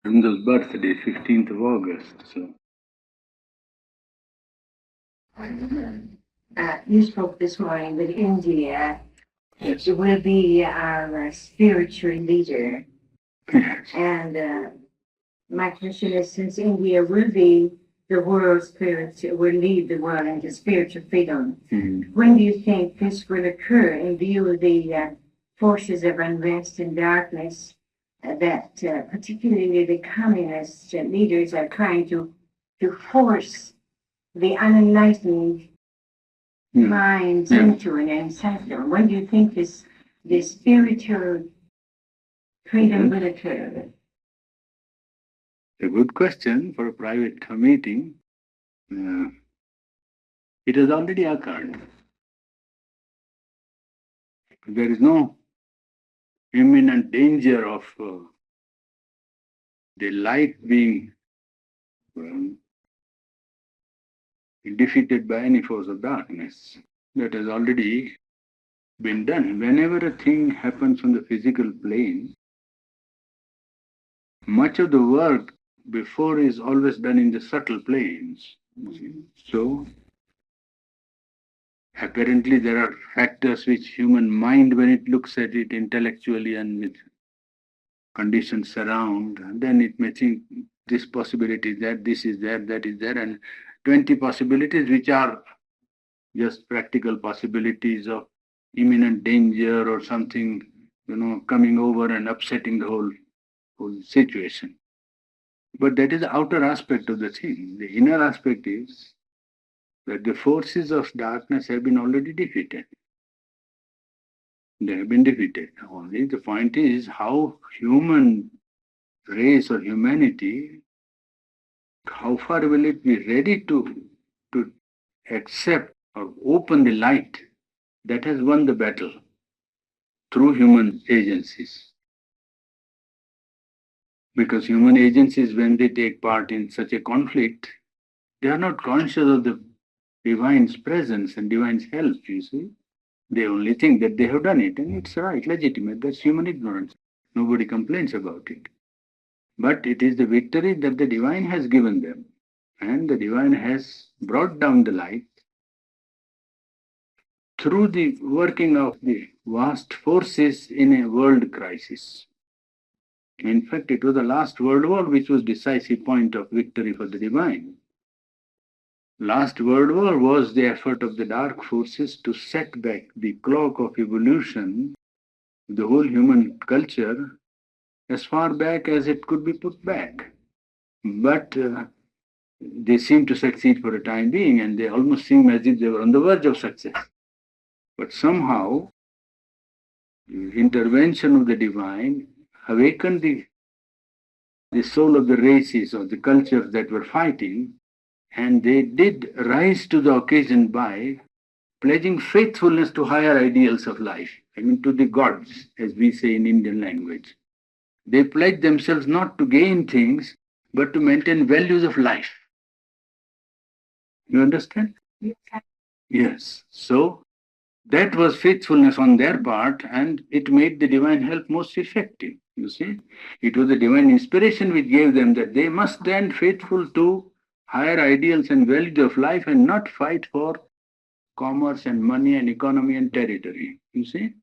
Aurobido's birthday, 15th of August. So You spoke this morning that India yes, will be our spiritual leader. yes. And my question is, since India will be the world's spiritual, will lead the world into spiritual freedom, when do you think this will occur in view of the forces of unrest and darkness that particularly the communist leaders are trying to force the unenlightened minds into an ancestor? When do you think this spiritual freedom will occur? A good question for a private meeting. It has already occurred. There is no imminent danger of the light being um, defeated by any force of darkness. That has already been done. Whenever a thing happens on the physical plane, much of the work before is always done in the subtle planes. So, apparently, there are factors which human mind, when it looks at it intellectually and with conditions around, then it may think this possibility is there, this is there, that is there, and 20 possibilities which are just practical possibilities of imminent danger or something, coming over and upsetting the whole situation. But that is the outer aspect of the thing. The inner aspect is that the forces of darkness have been already defeated. They have been defeated. Only the point is how human race or humanity, how far will it be ready to accept or open the light that has won the battle through human agencies. Because human agencies, when they take part in such a conflict, they are not conscious of the divine's presence and divine's help, you see. They only think that they have done it, and it's right, legitimate. That's human ignorance. Nobody complains about it. But it is the victory that the divine has given them, and the divine has brought down the light through the working of the vast forces in a world crisis. In fact, it was the last World War which was decisive point of victory for the divine. Last World War was the effort of the dark forces to set back the clock of evolution, the whole human culture, as far back as it could be put back. But they seem to succeed for a time being, and they almost seem as if they were on the verge of success. But somehow, the intervention of the divine awakened the soul of the races or the cultures that were fighting, and they did rise to the occasion by pledging faithfulness to higher ideals of life, I mean to the gods, as we say in Indian language. They pledged themselves not to gain things, but to maintain values of life. You understand? Yes. So that was faithfulness on their part, and it made the divine help most effective. You see, it was the divine inspiration which gave them that they must stand faithful to higher ideals and values of life and not fight for commerce and money and economy and territory. You see,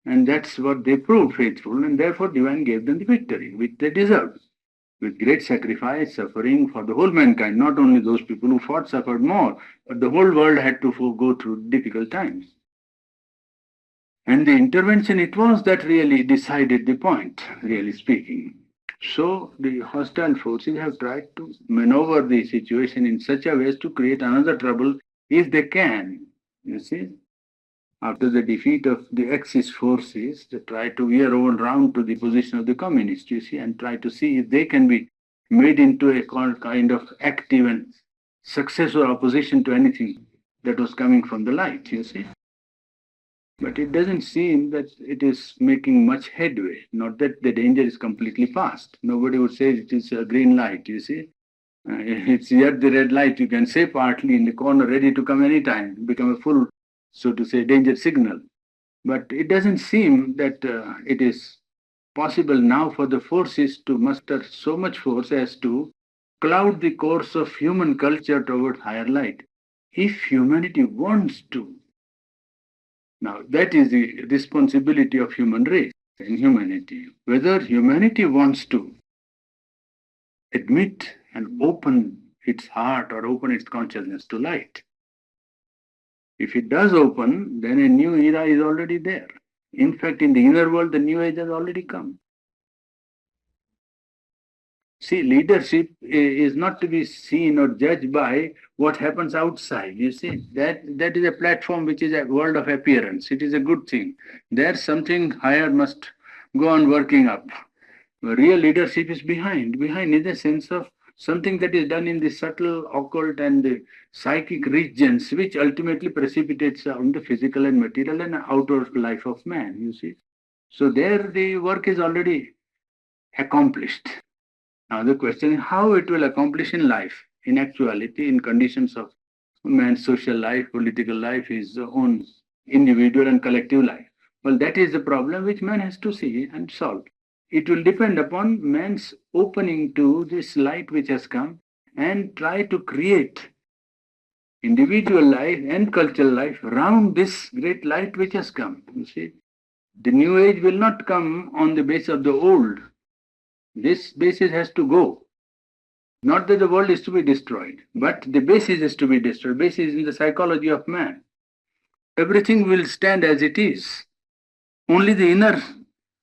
and that's what they proved faithful, and therefore divine gave them the victory, which they deserved. With great sacrifice, suffering for the whole mankind, not only those people who fought suffered more, but the whole world had to go through difficult times. And the intervention, it was that really decided the point, really speaking. So the hostile forces have tried to maneuver the situation in such a way as to create another trouble if they can. You see, after the defeat of the Axis forces, they try to veer all round to the position of the communists, you see, and try to see if they can be made into a kind of active and successful opposition to anything that was coming from the light, you see. But it doesn't seem that it is making much headway. Not that the danger is completely past. Nobody would say it is a green light, you see. It's yet the red light, you can say partly in the corner, ready to come anytime, become a full, so to say, danger signal. But it doesn't seem that it is possible now for the forces to muster so much force as to cloud the course of human culture toward higher light. If humanity wants to, now that is the responsibility of human race and humanity. Whether humanity wants to admit and open its heart or open its consciousness to light. If it does open, then a new era is already there. In fact, in the inner world, the new age has already come. See, leadership is not to be seen or judged by what happens outside. You see, that is a platform which is a world of appearance. It is a good thing. There, something higher must go on working up. Real leadership is behind. Behind is a sense of something that is done in the subtle, occult, and the psychic regions, which ultimately precipitates on the physical and material and outer life of man. You see, so there the work is already accomplished. Now the question is how it will accomplish in life, in actuality, in conditions of man's social life, political life, his own individual and collective life. Well, that is the problem which man has to see and solve. It will depend upon man's opening to this light which has come and try to create individual life and cultural life around this great light which has come. You see, the new age will not come on the base of the old. This basis has to go. Not that the world is to be destroyed, but the basis is to be destroyed. Basis is in the psychology of man. Everything will stand as it is. Only the inner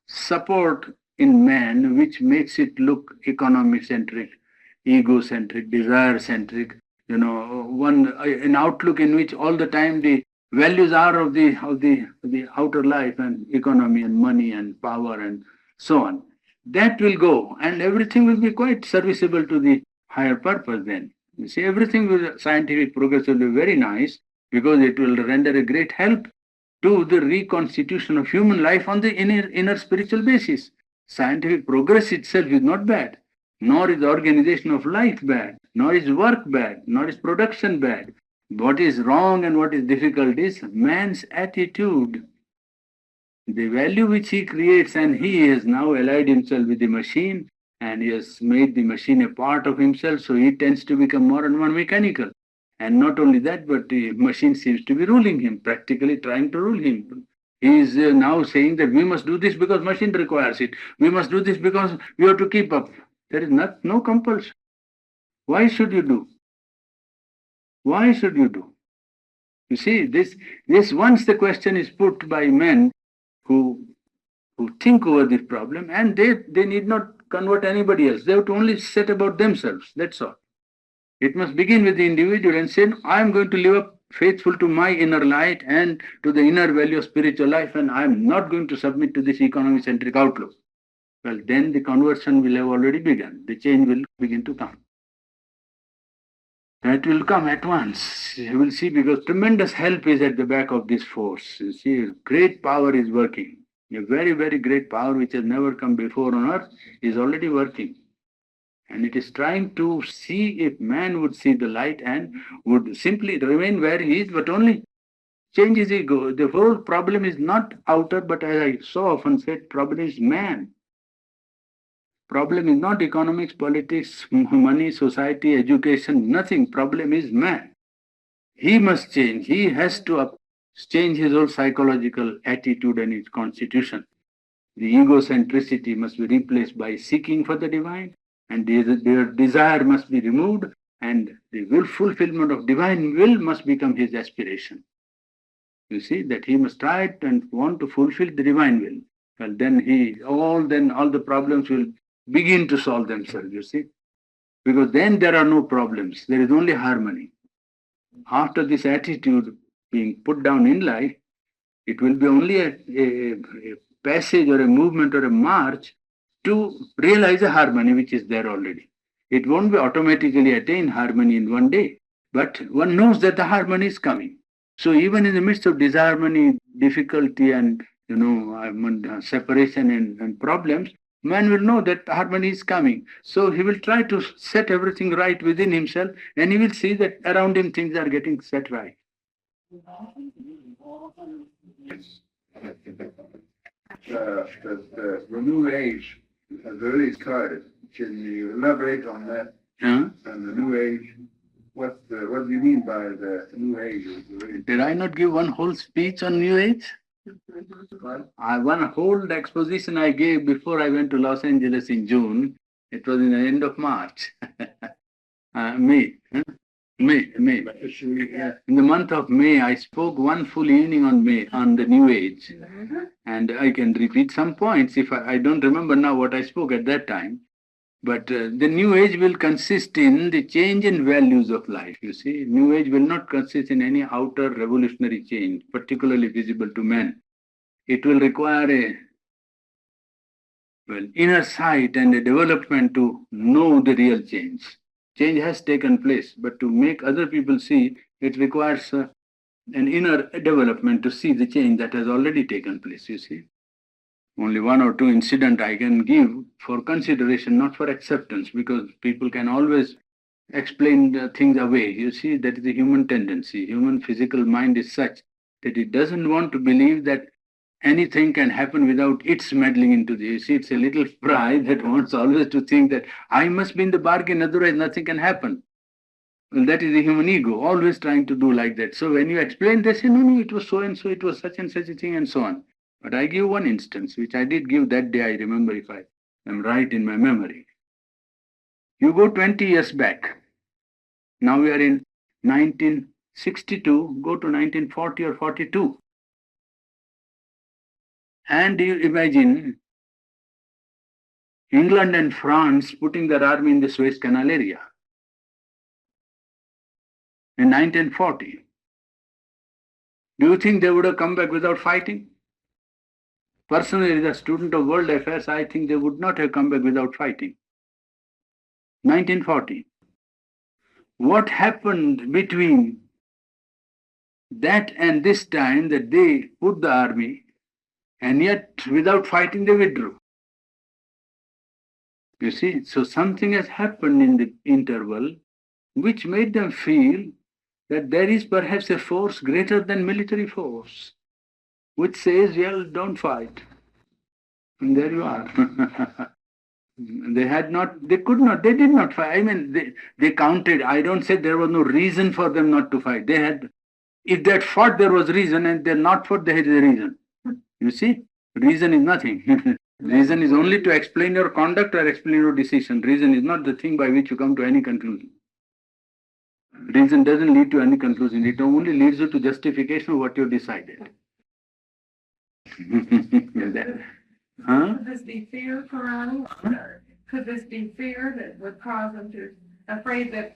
support in man which makes it look economic centric, egocentric, desire centric, an outlook in which all the time the values are of the outer life and economy and money and power and so on. That will go and everything will be quite serviceable to the higher purpose then. You see, everything with scientific progress will be very nice because it will render a great help to the reconstitution of human life on the inner spiritual basis. Scientific progress itself is not bad, nor is the organization of life bad, nor is work bad, nor is production bad. What is wrong and what is difficult is man's attitude. The value which he creates, and he has now allied himself with the machine and he has made the machine a part of himself, so he tends to become more and more mechanical. And not only that, but the machine seems to be ruling him, practically trying to rule him. He is now saying that we must do this because machine requires it. We must do this because we have to keep up. There is no compulsion. Why should you do? Why should you do? You see, this once the question is put by men who think over this problem, and they need not convert anybody else. They have to only set about themselves. That's all. It must begin with the individual and say, I am going to live up faithful to my inner light and to the inner value of spiritual life, and I am not going to submit to this economic centric outlook. Well, then the conversion will have already begun. The change will begin to come. That will come at once. You will see, because tremendous help is at the back of this force. You see, great power is working. A very, very great power which has never come before on earth is already working. And it is trying to see if man would see the light and would simply remain where he is, but only change his ego. The whole problem is not outer, but as I so often said, problem is man. Problem is not economics, politics, money, society, education, nothing. Problem is man. He must change. He has to change his whole psychological attitude and his constitution. The egocentricity must be replaced by seeking for the divine, and their desire must be removed, and the fulfillment of divine will must become his aspiration. You see, that he must try and want to fulfill the divine will. Well, then all the problems will begin to solve themselves, you see. Because then there are no problems. There is only harmony. After this attitude being put down in life, it will be only a passage or a movement or a march to realize a harmony which is there already. It won't be automatically attain harmony in one day, but one knows that the harmony is coming. So even in the midst of disharmony, difficulty, and separation and problems, man will know that harmony is coming. So he will try to set everything right within himself, and he will see that around him things are getting set right. the New Age has released cards. Can you elaborate on that? Huh? And the New Age, what do you mean by the New Age? Did I not give one whole speech on New Age? What? One whole exposition I gave before I went to Los Angeles in June. It was in the end of March. May. Huh? May. In the month of May, I spoke one full evening on May on the New Age. And I can repeat some points if I don't remember now what I spoke at that time. But the New Age will consist in the change in values of life. You see, New Age will not consist in any outer revolutionary change, particularly visible to men. It will require a inner sight and a development to know the real change. Change has taken place, but to make other people see, it requires an inner development to see the change that has already taken place, you see. Only one or two incidents I can give for consideration, not for acceptance, because people can always explain the things away. You see, that is the human tendency. Human physical mind is such that it doesn't want to believe that anything can happen without its meddling into this. You see, it's a little pride that wants always to think that I must be in the bargain, otherwise nothing can happen. Well, that is the human ego, always trying to do like that. So when you explain, they say, no, it was so and so, it was such and such a thing, and so on. But I give one instance, which I did give that day, I remember if I am right in my memory. You go 20 years back. Now we are in 1962, go to 1940 or 42. And you imagine England and France putting their army in the Suez Canal area in 1940. Do you think they would have come back without fighting? Personally, as a student of world affairs, I think they would not have come back without fighting. 1940. What happened between that and this time that they put the army and yet without fighting they withdrew? You see, so something has happened in the interval which made them feel that there is perhaps a force greater than military force, which says, well, don't fight. And there you are. They did not fight. I mean, they counted. I don't say there was no reason for them not to fight. If they had fought, there was reason, and they're not fought, there is a reason. You see, reason is nothing. Reason is only to explain your conduct or explain your decision. Reason is not the thing by which you come to any conclusion. Reason doesn't lead to any conclusion. It only leads you to justification of what you decided. Huh? Could this be fear, Purani? Could this be fear that would cause them to afraid that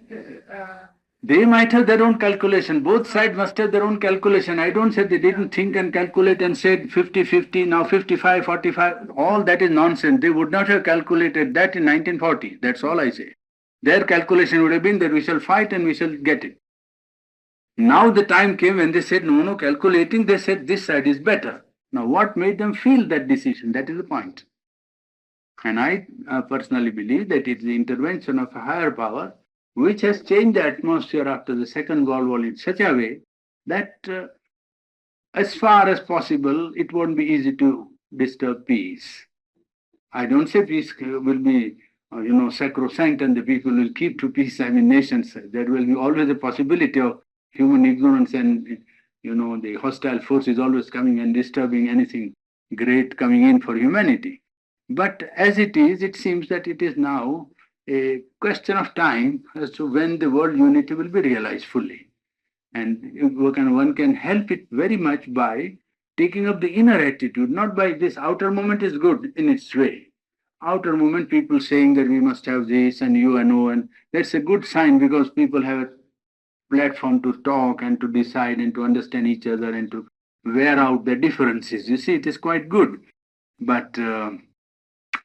they might have their own calculation. Both sides must have their own calculation. I don't say they didn't think and calculate and said 50-50, now 55-45. All that is nonsense. They would not have calculated that in 1940. That's all I say. Their calculation would have been that we shall fight and we shall get it. Now the time came when they said, no, calculating, they said this side is better. Now what made them feel that decision? That is the point. And I personally believe that it is the intervention of a higher power which has changed the atmosphere after the Second World War in such a way that as far as possible, it won't be easy to disturb peace. I don't say peace will be, sacrosanct and the people will keep to peace. I mean, nations. There will be always a possibility of human ignorance and, the hostile force is always coming and disturbing anything great coming in for humanity. But as it is, it seems that it is now a question of time as to when the world unity will be realized fully. And one can help it very much by taking up the inner attitude, not by this outer movement is good in its way. Outer movement, people saying that we must have this and UNO, and that's a good sign because people have a platform to talk and to decide and to understand each other and to wear out their differences. You see, it is quite good. But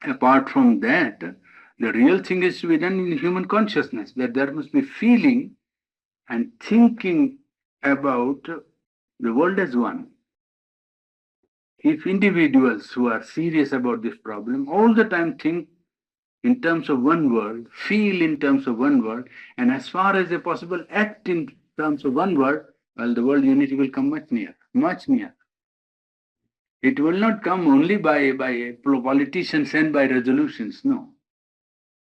apart from that, the real thing is to be done in human consciousness, that there must be feeling and thinking about the world as one. If individuals who are serious about this problem all the time think in terms of one world, feel in terms of one world, and as far as they possible act in terms of one world, well, the world unity will come much nearer, much nearer. It will not come only by politicians and by resolutions. No.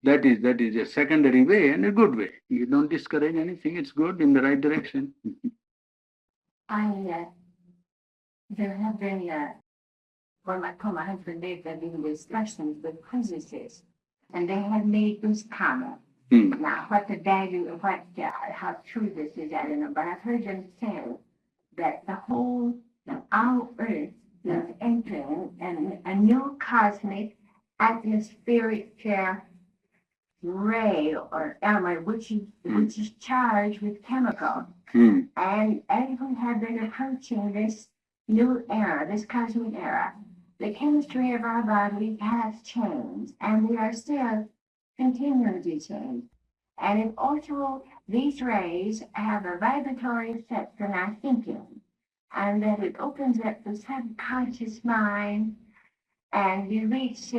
That is a secondary way and a good way. You don't discourage anything, it's good in the right direction. There have been, when my husband lived, there have been discussions with physicists, and they have made this comment. Now, what the value of how true this is, I don't know, but I've heard them say that our Earth is entering a new cosmic atmospheric ray or element, which is charged with chemicals. And as we have been approaching this new era, this cosmic era, the chemistry of our body has changed, and we are still continuing to change. And if also these rays have a vibratory effect on our thinking, and that it opens up the subconscious mind, and we reach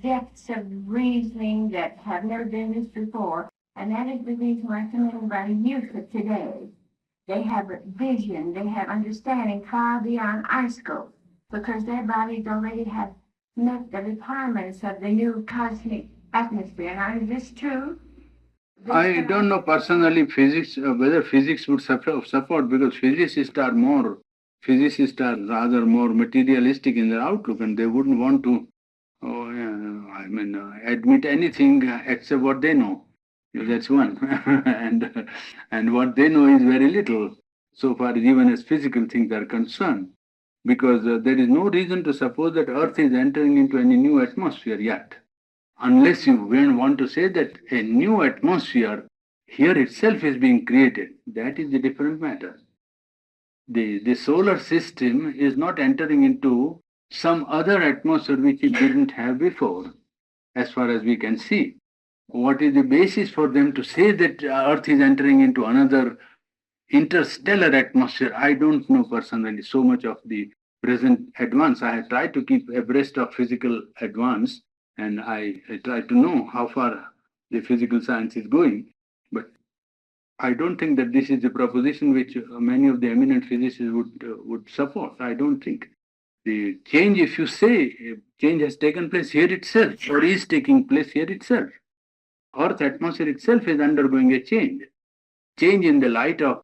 depths of reasoning that have never been reached before. And that is the reason why so many of our youth of today, they have vision, they have understanding far beyond our scope, because their bodies already have met the requirements of the new cosmic atmosphere. Now, is this true? I don't know personally physics whether physics would support, because physicists are rather more materialistic in their outlook, and they wouldn't want to admit anything except what they know. That's one. and what they know is very little, so far even as physical things are concerned, because there is no reason to suppose that Earth is entering into any new atmosphere yet, unless you want to say that a new atmosphere here itself is being created. That is a different matter. The solar system is not entering into some other atmosphere which it didn't have before, as far as we can see. What is the basis for them to say that Earth is entering into another interstellar atmosphere? I don't know personally so much of the present advance. I have tried to keep abreast of physical advance, and I try to know how far the physical science is going. But I don't think that this is a proposition which many of the eminent physicists would support. I don't think. The change, if you say change has taken place here itself, or is taking place here itself, Earth atmosphere itself is undergoing a change in the light of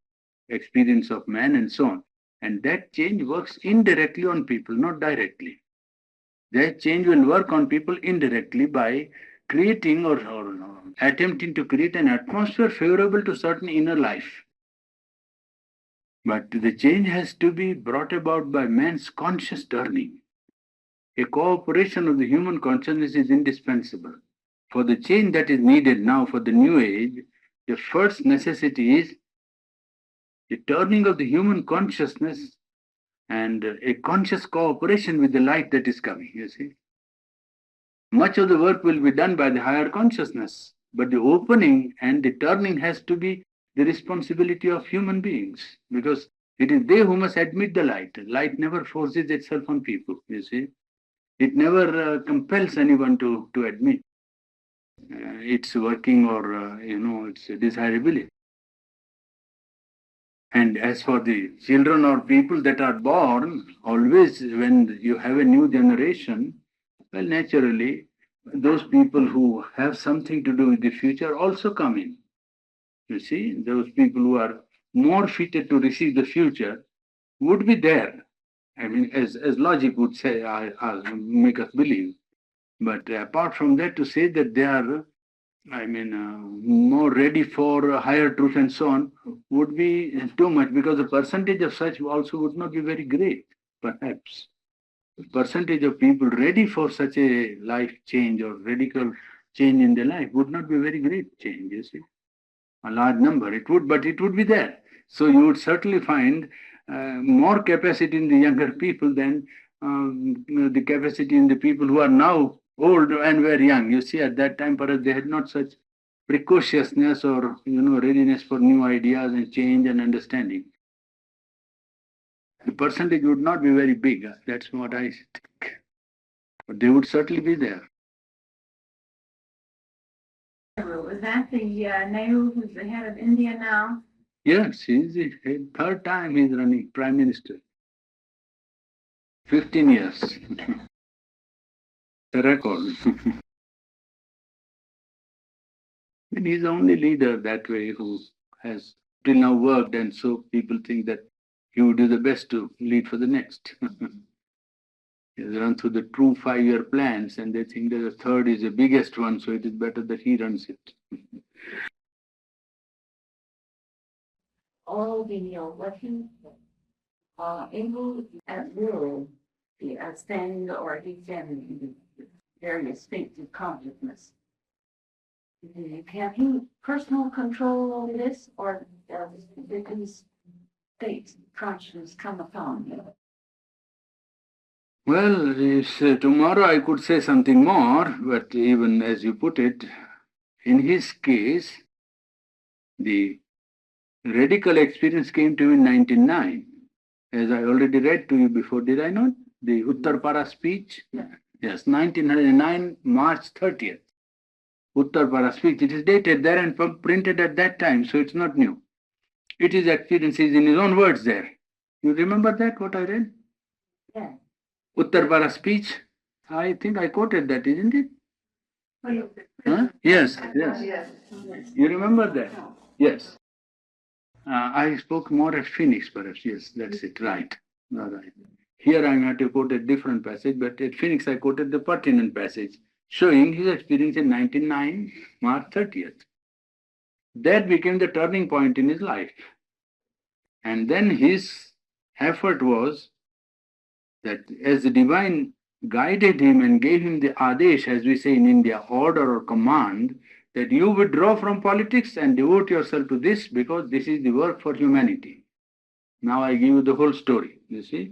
experience of man and so on. And that change works indirectly on people, not directly. That change will work on people indirectly by creating or attempting to create an atmosphere favorable to certain inner life. But the change has to be brought about by man's conscious turning. A cooperation of the human consciousness is indispensable. For the change that is needed now for the new age, the first necessity is the turning of the human consciousness and a conscious cooperation with the light that is coming, you see. Much of the work will be done by the higher consciousness, but the opening and the turning has to be the responsibility of human beings, because it is they who must admit the light. Light never forces itself on people, you see. It never compels anyone to admit its working or, its desirability. And as for the children or people that are born, always when you have a new generation, well, naturally, those people who have something to do with the future also come in. You see, those people who are more fitted to receive the future would be there. I mean, as logic would say, I'll make us believe. But apart from that, to say that they are more ready for higher truth and so on would be too much, because the percentage of such also would not be very great, perhaps. The percentage of people ready for such a life change or radical change in their life would not be very great change, you see. A large number, it would, but it would be there. So you would certainly find more capacity in the younger people than the capacity in the people who are now old and very young. You see, at that time, perhaps they had not such precociousness or readiness for new ideas and change and understanding. The percentage would not be very big. That's what I think. But they would certainly be there. Is that the Nehru who's the head of India now? Yes, he's the third time he's running prime minister. 15 years. The record. And he's the only leader that way who has till now worked, and so people think that he would do the best to lead for the next. He has run through the true 5-year plans, and they think that the third is the biggest one, so it is better that he runs it. Aurobindo, what he able at will ascend or descend in various states of consciousness. Have you personal control over this, or does these states of consciousness come upon you? Well, tomorrow I could say something more, but even as you put it, in his case, the radical experience came to him in 1909. As I already read to you before, did I not? The Uttarpara speech? Yeah. Yes, 1909, March 30th. Uttarpara speech. It is dated there and printed at that time, so it's not new. It is experiences in his own words there. You remember that, what I read? Yeah. Uttarpara speech? I think I quoted that, isn't it? Huh? Yes, yes. You remember that? Yes. I spoke more at Phoenix, perhaps. Yes, that's it. Right. All right. Here I had to quote a different passage, but at Phoenix I quoted the pertinent passage, showing his experience in 1909, March 30th. That became the turning point in his life. And then his effort was that as the divine guided him and gave him the adesh, as we say in India, order or command, that you withdraw from politics and devote yourself to this because this is the work for humanity. Now I give you the whole story, you see,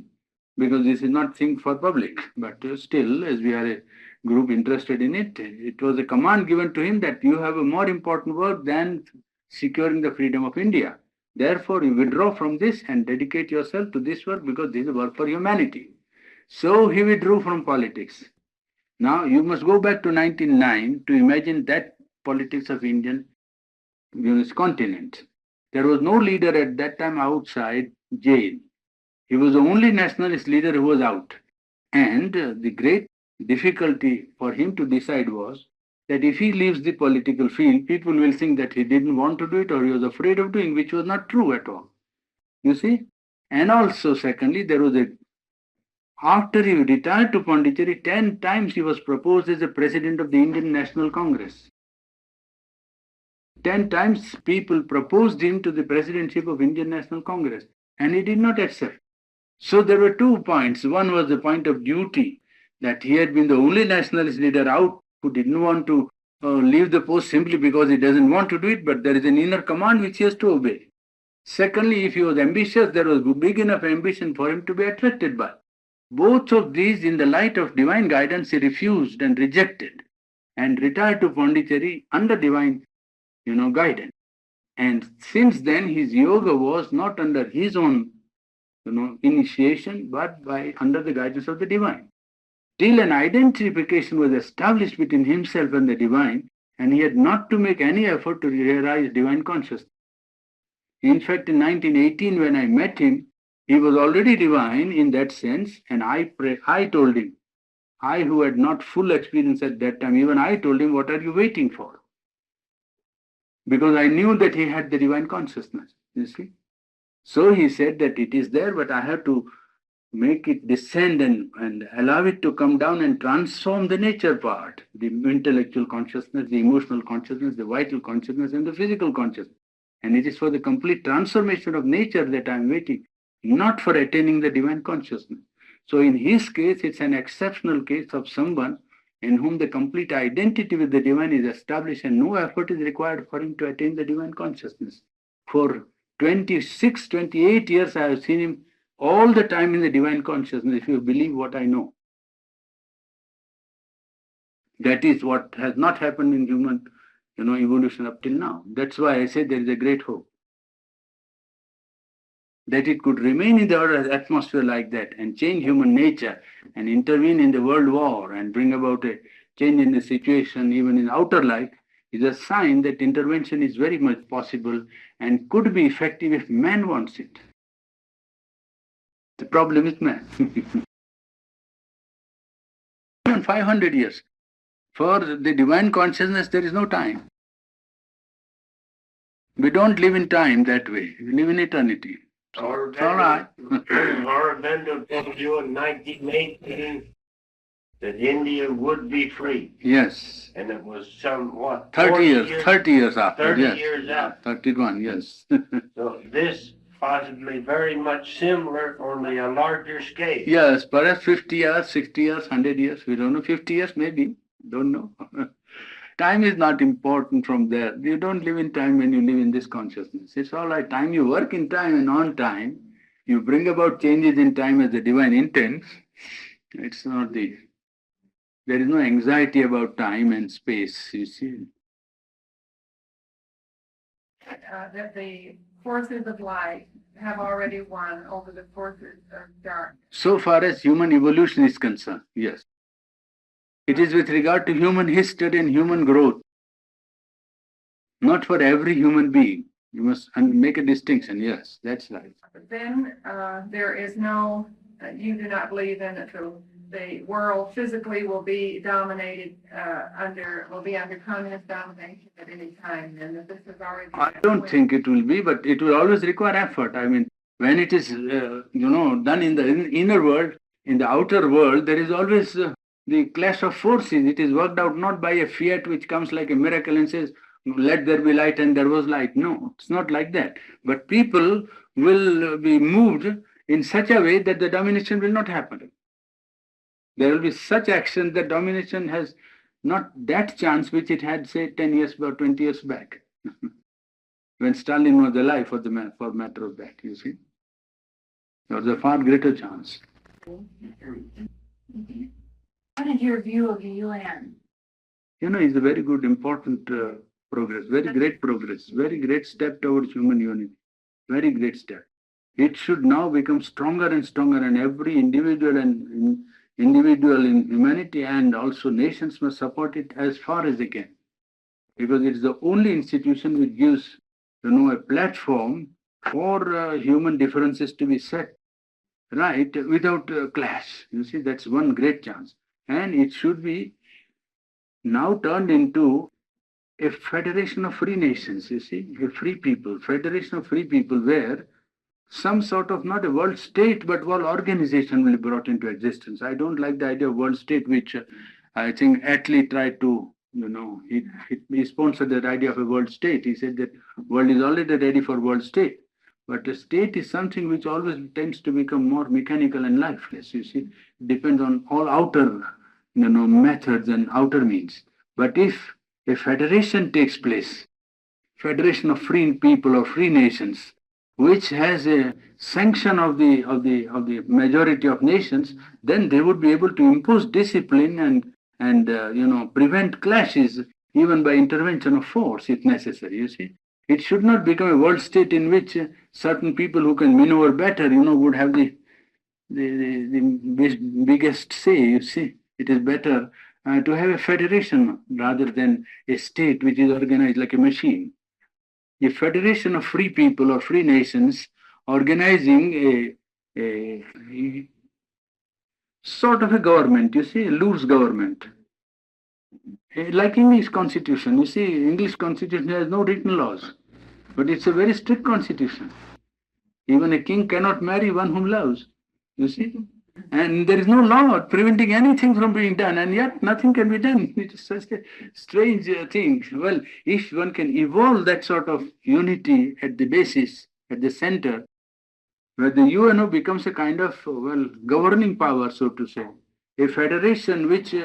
because this is not thing for public, but still, as we are a group interested in it, it was a command given to him that you have a more important work than securing the freedom of India. Therefore, you withdraw from this and dedicate yourself to this work because this is a work for humanity. So he withdrew from politics. Now you must go back to 1909 to imagine that politics of Indian continent. There was no leader at that time outside jail. He was the only nationalist leader who was out. And the great difficulty for him to decide was that if he leaves the political field, people will think that he didn't want to do it or he was afraid of doing, which was not true at all. You see? And also, secondly, there was after he retired to Pondicherry, 10 times he was proposed as the president of the Indian National Congress. 10 times people proposed him to the presidency of Indian National Congress, and he did not accept. So there were 2 points. One was the point of duty, that he had been the only nationalist leader out who didn't want to leave the post simply because he doesn't want to do it, but there is an inner command which he has to obey. Secondly, if he was ambitious, there was big enough ambition for him to be attracted by. Both of these, in the light of divine guidance, he refused and rejected and retired to Pondicherry under divine, guidance. And since then, his yoga was not under his own, initiation, but under the guidance of the divine. Till an identification was established between himself and the divine, and he had not to make any effort to realize divine consciousness. In fact, in 1918, when I met him, he was already divine in that sense, and I told him, I who had not full experience at that time, even I told him, what are you waiting for? Because I knew that he had the divine consciousness, you see. So he said that it is there, but I have to make it descend and allow it to come down and transform the nature part, the intellectual consciousness, the emotional consciousness, the vital consciousness, and the physical consciousness. And it is for the complete transformation of nature that I am waiting, not for attaining the divine consciousness. So in his case, it's an exceptional case of someone in whom the complete identity with the divine is established and no effort is required for him to attain the divine consciousness. For 26, 28 years, I have seen him all the time in the divine consciousness, if you believe what I know. That is what has not happened in human evolution up till now. That's why I say there is a great hope that it could remain in the Earth atmosphere like that and change human nature and intervene in the world war and bring about a change in the situation even in outer life is a sign that intervention is very much possible and could be effective if man wants it. The problem is man. even 500 years. For the divine consciousness, there is no time. We don't live in time that way. We live in eternity. It's all right. Aurobindo told you in 1918 that India would be free. Yes. And it was some, what? 30 years. 30 years after. 30 yes. years after. 31, yes. So this possibly very much similar, only a larger scale. Yes, perhaps 50 years, 60 years, 100 years. We don't know. 50 years maybe. Don't know. Time is not important from there. You don't live in time when you live in this consciousness. It's all right. Time, you work in time and on time. You bring about changes in time as the divine intents. It's not the... There is no anxiety about time and space, you see. That the forces of light have already won over the forces of dark. So far as human evolution is concerned, yes. It is with regard to human history and human growth. Not for every human being. You must make a distinction, yes, that's right. But then there is no, you do not believe in it, so the world physically will be dominated will be under communist domination at any time, and that this is already... I don't think it will be, but it will always require effort. I mean, when it is, done in the inner world, in the outer world, there is always the clash of forces. It is worked out not by a fiat which comes like a miracle and says, let there be light and there was light. No, it's not like that. But people will be moved in such a way that the domination will not happen. There will be such action that domination has not that chance which it had, say, 10 years or 20 years back. When Stalin was alive, for matter of that, you see. There was a far greater chance. What is your view of the UN? It's a very good, important progress, very great progress, very great step towards human unity, very great step. It should now become stronger and stronger, and every individual in humanity and also nations must support it as far as they can, because it is the only institution which gives, a platform for human differences to be set right without clash. You see, that's one great chance, and it should be now turned into a federation of free nations. You see, a free people, federation of free people, where some sort of, not a world state, but world organization will be brought into existence. I don't like the idea of world state, which I think Attlee tried to, he sponsored that idea of a world state. He said that world is already ready for world state. But a state is something which always tends to become more mechanical and lifeless. You see, it depends on all outer, methods and outer means. But if a federation takes place, federation of free people or free nations, which has a sanction of the majority of nations, then they would be able to impose discipline and prevent clashes even by intervention of force if necessary. You see, it should not become a world state in which certain people who can maneuver better, would have the biggest say. You see, it is better to have a federation rather than a state which is organized like a machine. A federation of free people or free nations organizing a sort of a government, you see, a loose government. Like English constitution, you see, English constitution has no written laws, but it's a very strict constitution. Even a king cannot marry one whom loves, you see. And there is no law preventing anything from being done, and yet nothing can be done. It is such a strange thing. Well, if one can evolve that sort of unity at the basis, at the center, where the UNO becomes a kind of, governing power, so to say, a federation which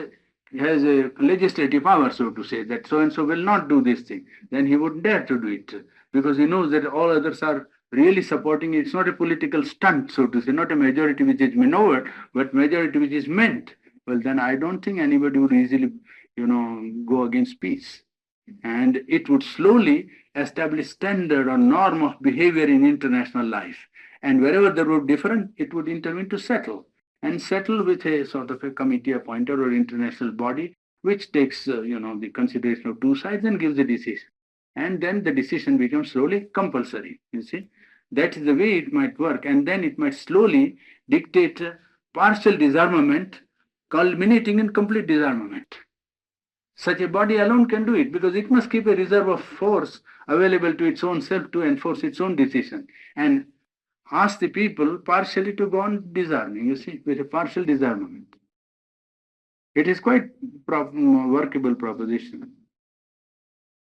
has a legislative power, so to say, that so-and-so will not do this thing, then he wouldn't dare to do it, because he knows that all others are really supporting it. It's not a political stunt, so to say, not a majority which is maneuvered, but majority which is meant. Well, then I don't think anybody would easily, go against peace. And it would slowly establish standard or norm of behavior in international life. And wherever there would be different, it would intervene to settle. And settle with a sort of a committee appointed or international body, which takes, the consideration of two sides and gives a decision. And then the decision becomes slowly compulsory, you see. That is the way it might work, and then it might slowly dictate partial disarmament, culminating in complete disarmament. Such a body alone can do it because it must keep a reserve of force available to its own self to enforce its own decision and ask the people partially to go on disarming, you see, with a partial disarmament. It is quite workable proposition.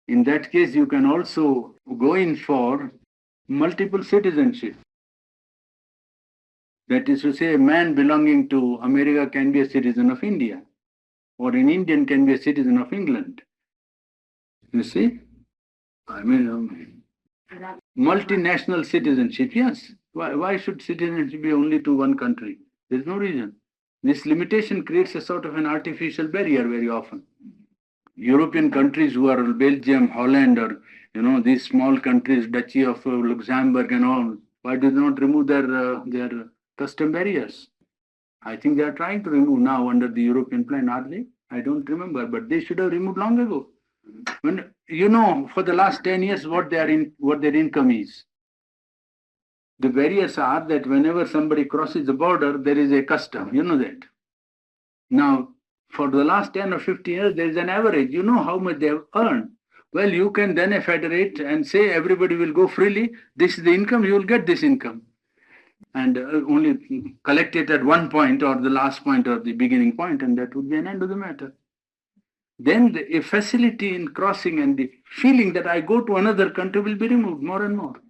In that case, you can also go in for multiple citizenship. That is to say, a man belonging to America can be a citizen of India, or an Indian can be a citizen of England. You see? I mean, multinational citizenship, yes. Why should citizenship be only to one country? There's no reason. This limitation creates a sort of an artificial barrier very often. European countries who are Belgium, Holland, or these small countries, Duchy of Luxembourg and all, why do they not remove their custom barriers? I think they are trying to remove now under the European plan, are they? I don't remember, but they should have removed long ago. When for the last 10 years, what their income is. The barriers are that whenever somebody crosses the border, there is a custom. You know that. Now, for the last 10 or 15 years, there is an average. You know how much they have earned. Well, you can then federate and say everybody will go freely. This is the income, you will get this income. And only collect it at one point or the last point or the beginning point, and that would be an end of the matter. Then a facility in crossing and the feeling that I go to another country will be removed more and more.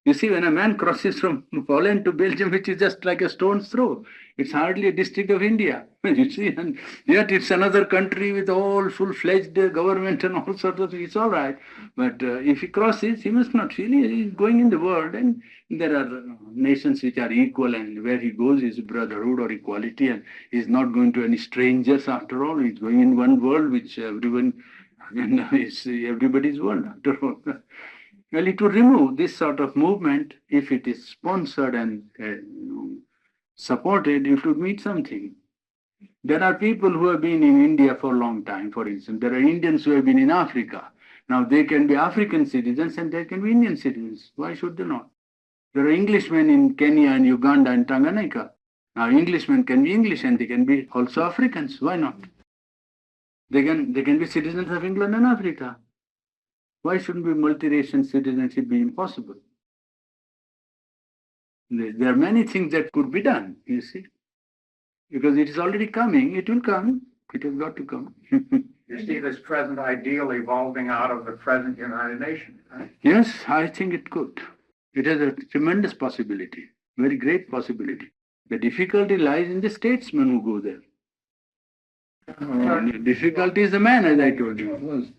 You see, when a man crosses from Holland to Belgium, which is just like a stone's throw, it's hardly a district of India. You see, and yet it's another country with all full-fledged government and all sorts of things. It's all right. But if he crosses, he must not feel he's going in the world. And there are nations which are equal, and where he goes is brotherhood or equality, and he's not going to any strangers after all. He's going in one world which everyone, is everybody's world after all. Well, it would remove this sort of movement if it is sponsored and supported. It would mean something. There are people who have been in India for a long time, for instance. There are Indians who have been in Africa. Now they can be African citizens and they can be Indian citizens. Why should they not? There are Englishmen in Kenya and Uganda and Tanganyika. Now Englishmen can be English and they can be also Africans. Why not? They can be citizens of England and Africa. Why shouldn't be multiracial citizenship be impossible? There are many things that could be done, you see. Because it is already coming, it will come, it has got to come. You see this present ideal evolving out of the present United Nations, right? Yes, I think it could. It has a tremendous possibility, very great possibility. The difficulty lies in the statesmen who go there. The difficulty is the man, as I told you.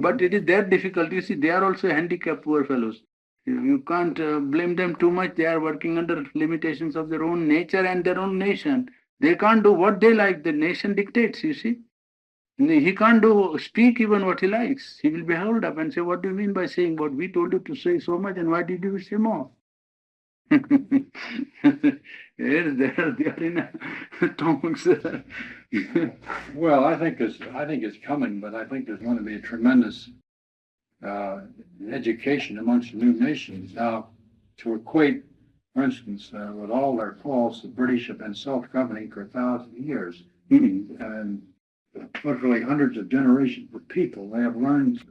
But it is their difficulty. You see, they are also handicapped, poor fellows. You can't blame them too much. They are working under limitations of their own nature and their own nation. They can't do what they like. The nation dictates, you see. He can't speak even what he likes. He will be held up and say, what do you mean by saying what we told you to say so much, and why did you say more? Yes, they are in tongues. Well, I think it's coming, but I think there's going to be a tremendous education amongst the new nations. Now, to equate, for instance, with all their faults, the British have been self-governing for 1,000 years. And literally hundreds of generations of people, they have learned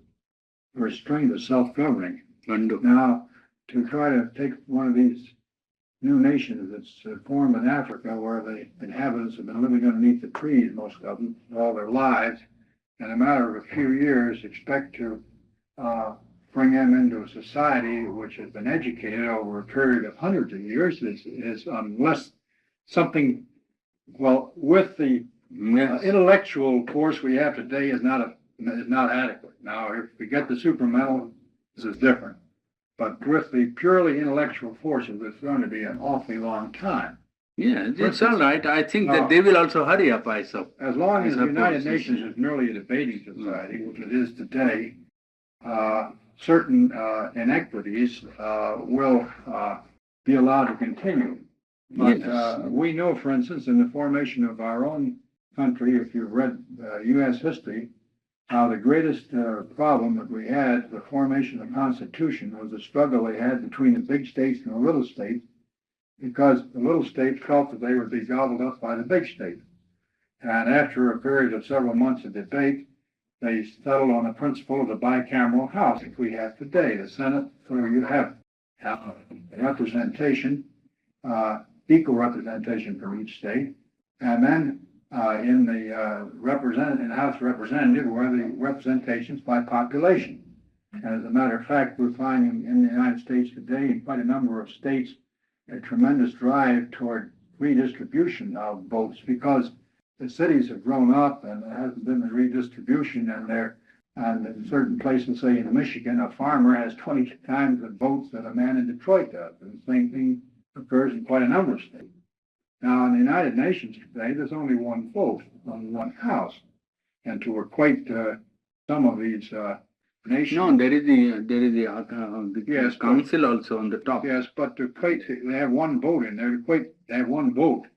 the restraint of self-governing. Now, to try to take one of these new nations that's formed in Africa, where the inhabitants have been living underneath the trees, most of them, all their lives, in a matter of a few years, expect to bring them into a society which has been educated over a period of hundreds of years is unless something, well, with the intellectual force we have today is not adequate. Now, if we get the supramental, this is different. But with the purely intellectual forces, it's going to be an awfully long time. Yeah, it's all right. I think that they will also hurry up, I suppose. As long as the United Nations is merely a debating society, which it is today, certain inequities will be allowed to continue. But we know, for instance, in the formation of our own country, if you've read U.S. history, the greatest problem that we had, the formation of the Constitution, was the struggle they had between the big states and the little states, because the little states felt that they would be gobbled up by the big states. And after a period of several months of debate, they settled on the principle of the bicameral House, which we have today, the Senate, where you have representation, equal representation from each state, and then in the House of Representatives, where the representations by population. And as a matter of fact, we're finding in the United States today, in quite a number of states, a tremendous drive toward redistribution of votes because the cities have grown up and there hasn't been a redistribution, and in certain places, say in Michigan, a farmer has 20 times the votes that a man in Detroit does. And the same thing occurs in quite a number of states. Now, in the United Nations today, there's only one vote, only one house. And to equate some of these nations. No, there is the Yes, council also on the top. Yes, but to equate, they have one vote in there, they have one vote.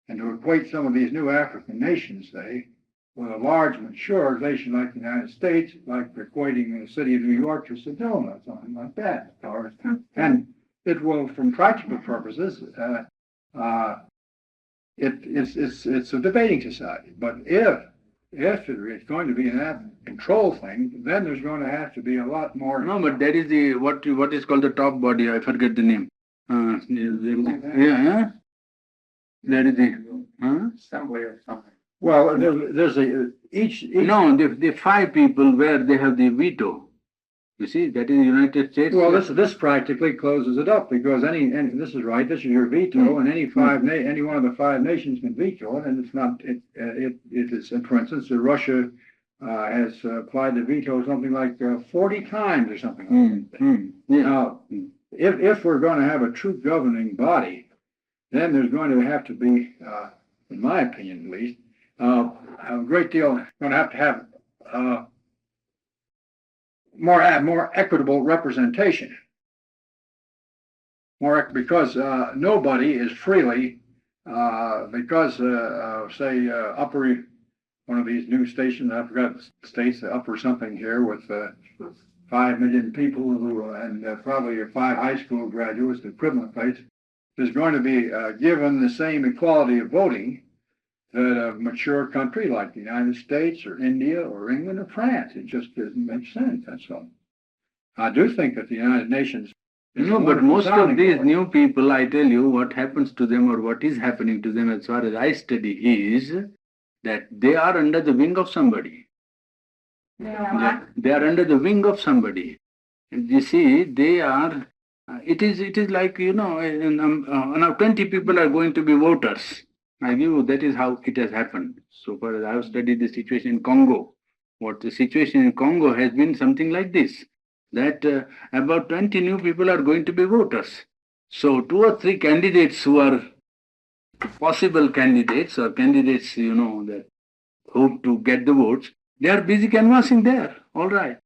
And to equate some of these new African nations, say, with a large, mature nation like the United States, like equating the city of New York to Sedona, something like that. And it will, from practical purposes, it's a debating society. But if it's going to be an control thing, then there's going to have to be a lot more. No, but there is the what is called the top body. I forget the name. Yeah. There is the Assembly or something. Well, there's each. No, the five people where they have the veto. You see, that is the United States. Well, this practically closes it up because any this is right. This is your veto, and any one of the five nations can veto it, and it's not. It is. For instance, Russia has applied the veto something like 40 times or something like that. Yeah. Now, if we're going to have a true governing body, then there's going to have to be, in my opinion at least, a great deal. Going to have more equitable representation. Because nobody is freely because say upper one of these new stations, I forgot the states, upper something here with 5 million people and probably 5 high school graduates, the equivalent place, is going to be given the same equality of voting that a mature country like the United States or India or England or France. It just doesn't make sense, that's all. I do think that the United Nations is no, but most of these new people, I tell you, what happens to them or what is happening to them as far as I study is that they are under the wing of somebody. Yeah. They are under the wing of somebody. And you see, they are, it is like, now 20 people are going to be voters. I give you, that is how it has happened. So far as I have studied the situation in Congo, what the situation in Congo has been something like this, that about 20 new people are going to be voters. So 2 or 3 candidates who are possible candidates or candidates, that hope to get the votes, they are busy canvassing there, all right.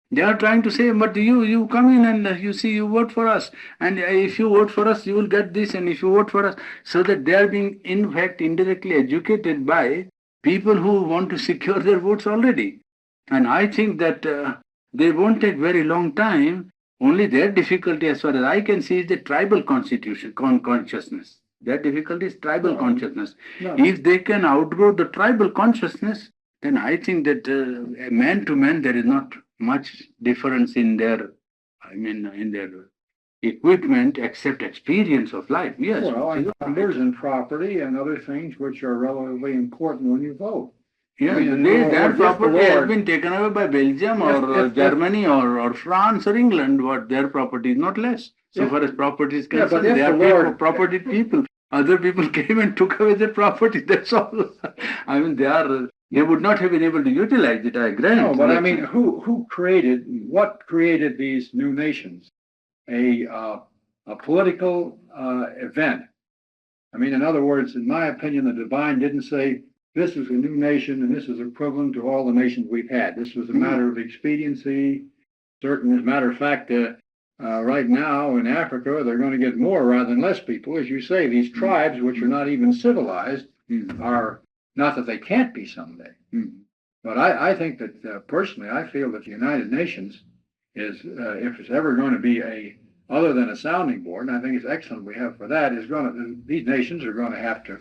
They are trying to say, but you come in and you vote for us. And if you vote for us, you will get this. And if you vote for us, so that they are being, in fact, indirectly educated by people who want to secure their votes already. And I think that they won't take very long time. Only their difficulty, as far as I can see, is the tribal constitution, consciousness. Their difficulty is tribal consciousness. No. If they can outgrow the tribal consciousness, then I think that man to man, there is not much difference in their, in their equipment except experience of life. Yes. Well, and numbers and property and other things which are relatively important when you vote. Yeah, I mean, their if property the has Lord- been taken away by Belgium or Germany or France or England. What their property is not less. So If- far as property is Yeah, but concerned, if they are the Lord- property people. Other people came and took away their property. That's all. They would not have been able to utilize it. I grant. No, but I mean, what created these new nations? A political event. I mean, in other words, in my opinion, the divine didn't say this is a new nation and this is equivalent to all the nations we've had. This was a matter of expediency. Certain, as a matter of fact, right now in Africa, they're going to get more rather than less people. As you say, these tribes, which are not even civilized, are not that they can't be someday. But I think that personally, I feel that the United Nations is, if it's ever going to be other than a sounding board, and I think it's excellent we have for that, these nations are going to have to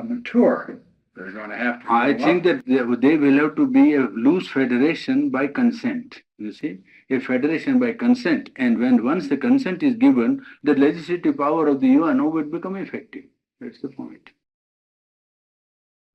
mature. they're going to have to. I grow think up. that they will have to be a loose federation by consent. You see, a federation by consent, and when once the consent is given, the legislative power of the UNO would become effective. That's the point.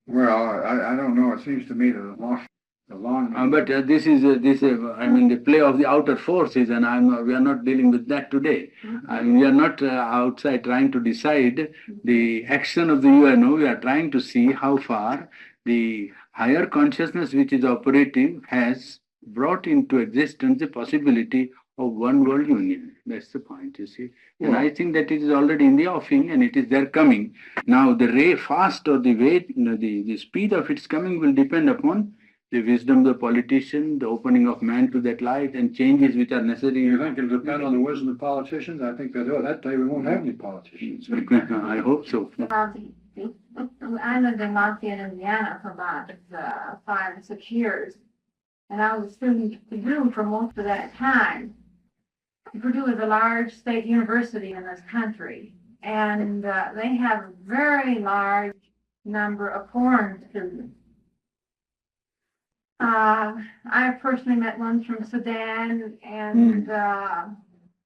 Well, I don't know. It seems to me that the long. But this is I mean the play of the outer forces, and we are not dealing with that today. I mean, we are not outside trying to decide the action of the UNO. We are trying to see how far the higher consciousness which is operative has brought into existence the possibility of one world union. That's the point, you see. And Well- I think that it is already in the offing and it is there coming. Now the fast or the way, the speed of its coming will depend upon the wisdom of the politician, the opening of man to that light, and changes which are necessary. You think it'll depend on the wisdom of politicians? I think that that day we won't have any politicians. I hope so. I lived in Lafayette, Indiana for about 5 or 6 years. And I was a student at Purdue for most of that time. Purdue is a large state university in this country. And they have a very large number of foreign students. I personally met ones from Sudan and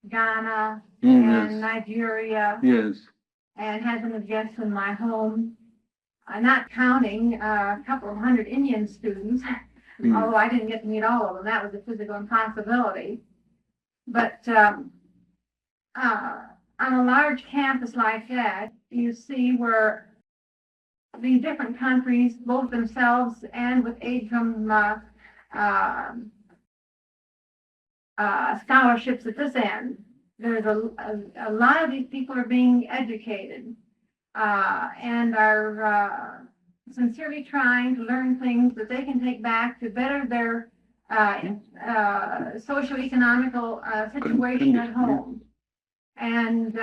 Ghana and Yes. Nigeria. Yes. And had them as guests in my home, not counting a couple of hundred Indian students, although I didn't get to meet all of them. That was a physical impossibility. But on a large campus like that, you see where the different countries, both themselves and with aid from scholarships at this end, there's a lot of these people are being educated and are sincerely trying to learn things that they can take back to better their socio-economical situation at home. And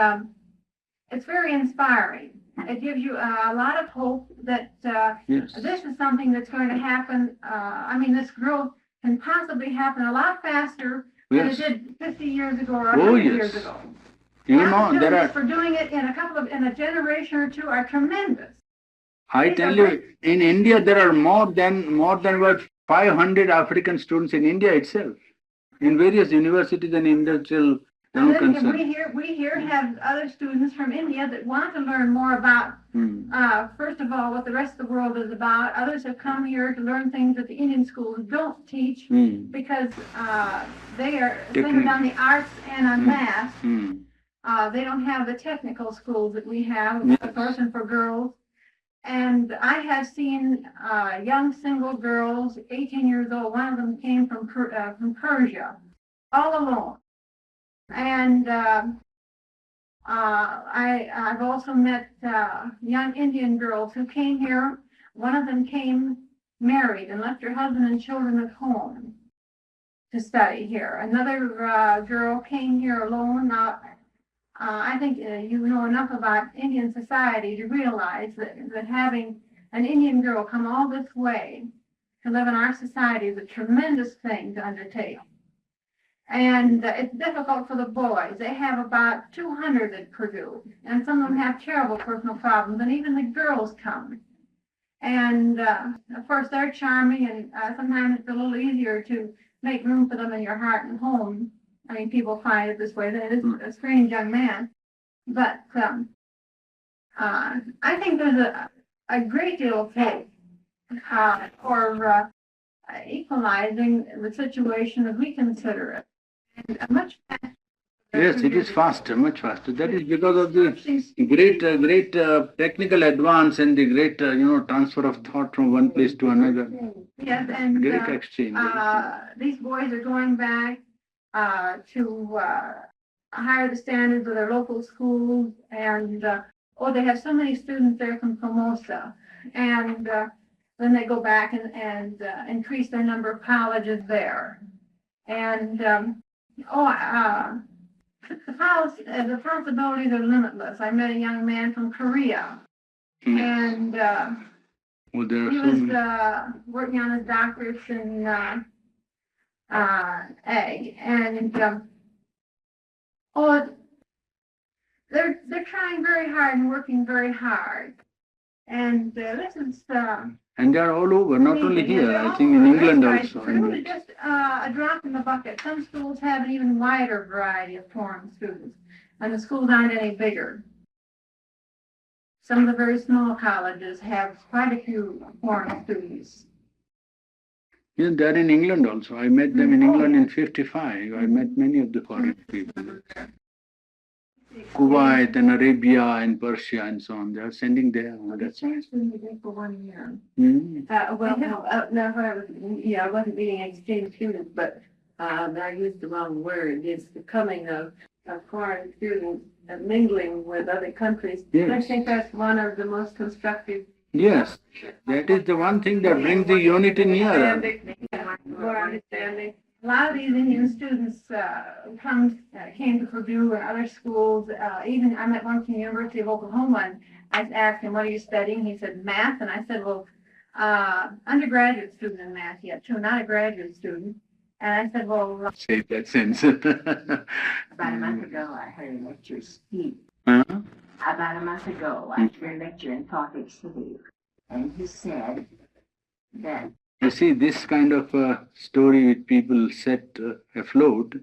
it's very inspiring. It gives you a lot of hope that Yes. this is something that's going to happen. I mean, this growth can possibly happen a lot faster than it Yes. did 50 years ago or Oh, 100 yes. years ago. You The know, there opportunities are, for doing it in a generation or two are tremendous. I tell you, in India, there are more than what 500 African students in India itself, in various universities and industrial And then again, concerns. we here have other students from India that want to learn more about, first of all, what the rest of the world is about. Others have come here to learn things that the Indian schools don't teach because they are centered on the arts and on math. They don't have the technical schools that we have, of course, and for girls. And I have seen young single girls, 18 years old. One of them came from Persia, all alone. And I've also met young Indian girls who came here. One of them came married and left her husband and children at home to study here. Another girl came here alone. I think you know enough about Indian society to realize that having an Indian girl come all this way to live in our society is a tremendous thing to undertake. And it's difficult for the boys. They have about 200 at Purdue, and some of them have terrible personal problems, and even the girls come. And of course, they're charming, and sometimes it's a little easier to make room for them in your heart and home. I mean, people find it this way. That is a strange young man. But I think there's a great deal of hope for equalizing the situation as we consider it. And much faster. Yes, it is faster, much faster. That is because of the great technical advance and the great, transfer of thought from one place to another. Yes, and Great exchange. these boys are going back to higher the standards of their local schools, and they have so many students there from Formosa, and then they go back and increase their number of colleges there, and the possibilities are limitless. I met a young man from Korea, and There he are so was many. working on his doctorates in egg, and they're trying very hard and working very hard. And this is And they are all over, not only here, they're I all think in over. England That's right. also. It's really just a drop in the bucket. Some schools have an even wider variety of foreign students, and the schools aren't any bigger. Some of the very small colleges have quite a few foreign students. Yes, they are in England also. I met them in England in 55. I met many of the foreign people. Kuwait and Arabia and Persia and so on. They are sending there. That's changed when you did for 1 year. Well, no, I wasn't being exchange students, but I used the wrong word. It's the coming of foreign students and mingling with other countries. Yes. I think that's one of the most constructive. Yes, that is the one thing that brings the unity nearer. More understanding. A lot of these Indian students came to Purdue and other schools. Even I met one from the University of Oklahoma, and I asked him, "What are you studying?" He said, "Math." And I said, "Well, undergraduate student in math yet, too, not a graduate student." And I said, "Well," Say that sense. About a month ago, I heard a lecture speak. Huh? About a month ago, I heard a lecture in Salt Lake City, and he said that You see, this kind of story which people set afloat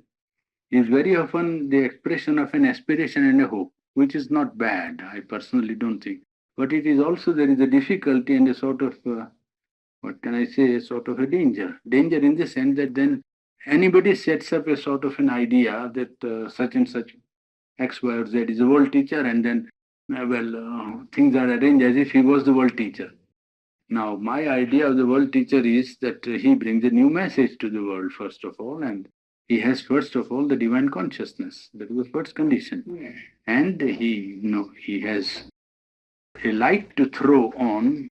is very often the expression of an aspiration and a hope, which is not bad, I personally don't think. But it is also, there is a difficulty and a sort of, what can I say, a sort of a danger. Danger in the sense that then anybody sets up a sort of an idea that such and such X, Y, or Z is a world teacher, and then, things are arranged as if he was the world teacher. Now, my idea of the world teacher is that he brings a new message to the world, first of all, and he has, first of all, the divine consciousness. That is the first condition. yes, And he has a light to throw on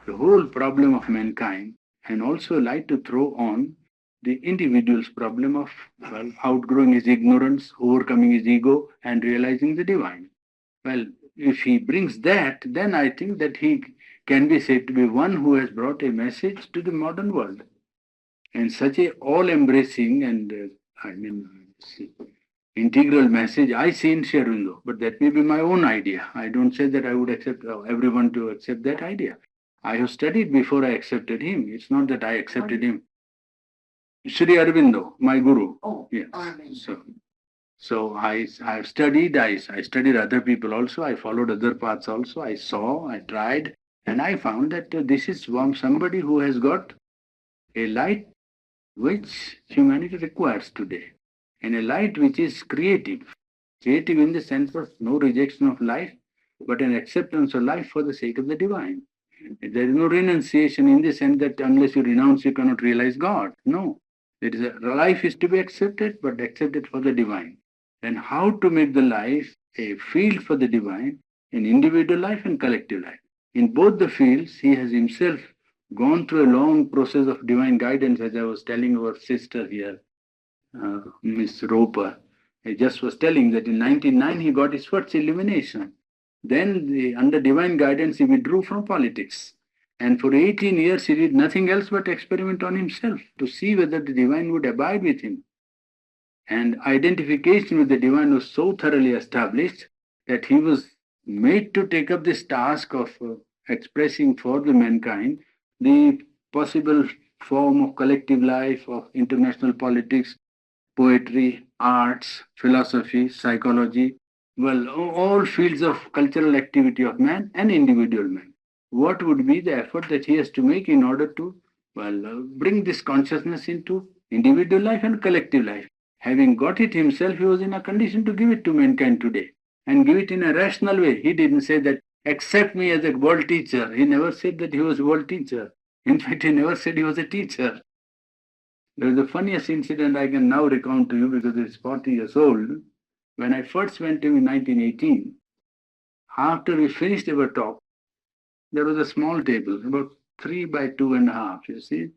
the whole problem of mankind, and also a light to throw on the individual's problem of, outgrowing his ignorance, overcoming his ego, and realizing the divine. Well, if he brings that, then I think that he can be said to be one who has brought a message to the modern world. And such a all-embracing and, integral message I see in Sri Aurobindo, but that may be my own idea. I don't say that I would accept everyone to accept that idea. I have studied before I accepted him. It's not that I accepted him. Sri Aurobindo, my guru. oh, Yes. Aurobindo. So I studied, I studied other people also, I followed other paths also, I saw, I tried, and I found that this is somebody who has got a light which humanity requires today, and a light which is creative. Creative in the sense of no rejection of life, but an acceptance of life for the sake of the divine. There is no renunciation in the sense that unless you renounce, you cannot realize God. No. Life is to be accepted, but accepted for the divine. And how to make the life a field for the divine, an individual life and collective life. In both the fields, he has himself gone through a long process of divine guidance, as I was telling our sister here, Miss Roper. I just was telling that in 1909 he got his first illumination. Then, under divine guidance, he withdrew from politics. And for 18 years, he did nothing else but experiment on himself to see whether the divine would abide with him. And identification with the divine was so thoroughly established that he was made to take up this task of expressing for the mankind the possible form of collective life, of international politics, poetry, arts, philosophy, psychology, all fields of cultural activity of man and individual man. What would be the effort that he has to make in order to, bring this consciousness into individual life and collective life? Having got it himself, he was in a condition to give it to mankind today, and give it in a rational way. He didn't say that, accept me as a world teacher. He never said that he was a world teacher. In fact, he never said he was a teacher. There is the funniest incident I can now recount to you because it's 40 years old. When I first went to him in 1918, after we finished our talk, there was a small table, about 3 by 2.5, you see.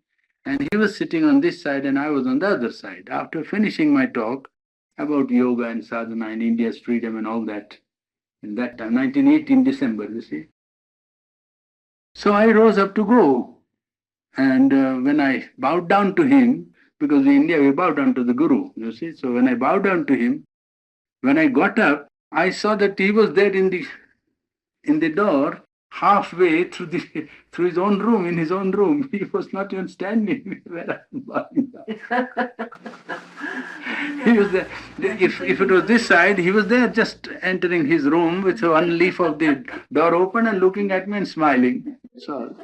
And he was sitting on this side and I was on the other side. After finishing my talk about yoga and sadhana and India's freedom and all that, in that time, 1918 December, you see. So I rose up to go. And when I bowed down to him, because in India we bow down to the Guru, you see. So when I bowed down to him, when I got up, I saw that he was there in the in the door halfway through through his own room, in his own room. He was not even standing where I'm bowing down. He was there. If it was this side, he was there just entering his room with one leaf of the door open and looking at me and smiling. So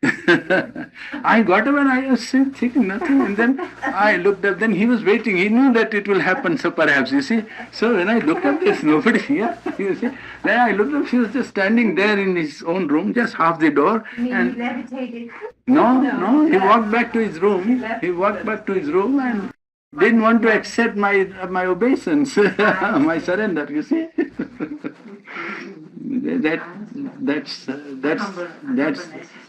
I got up and I was thinking nothing, and then I looked up, then he was waiting, he knew that it will happen, so perhaps, you see. So when I looked up, there's nobody here, you see. Then I looked up, he was just standing there in his own room, just half the door. And he levitated? no, he walked back to his room, and didn't want to accept my obeisance, my surrender, you see. That's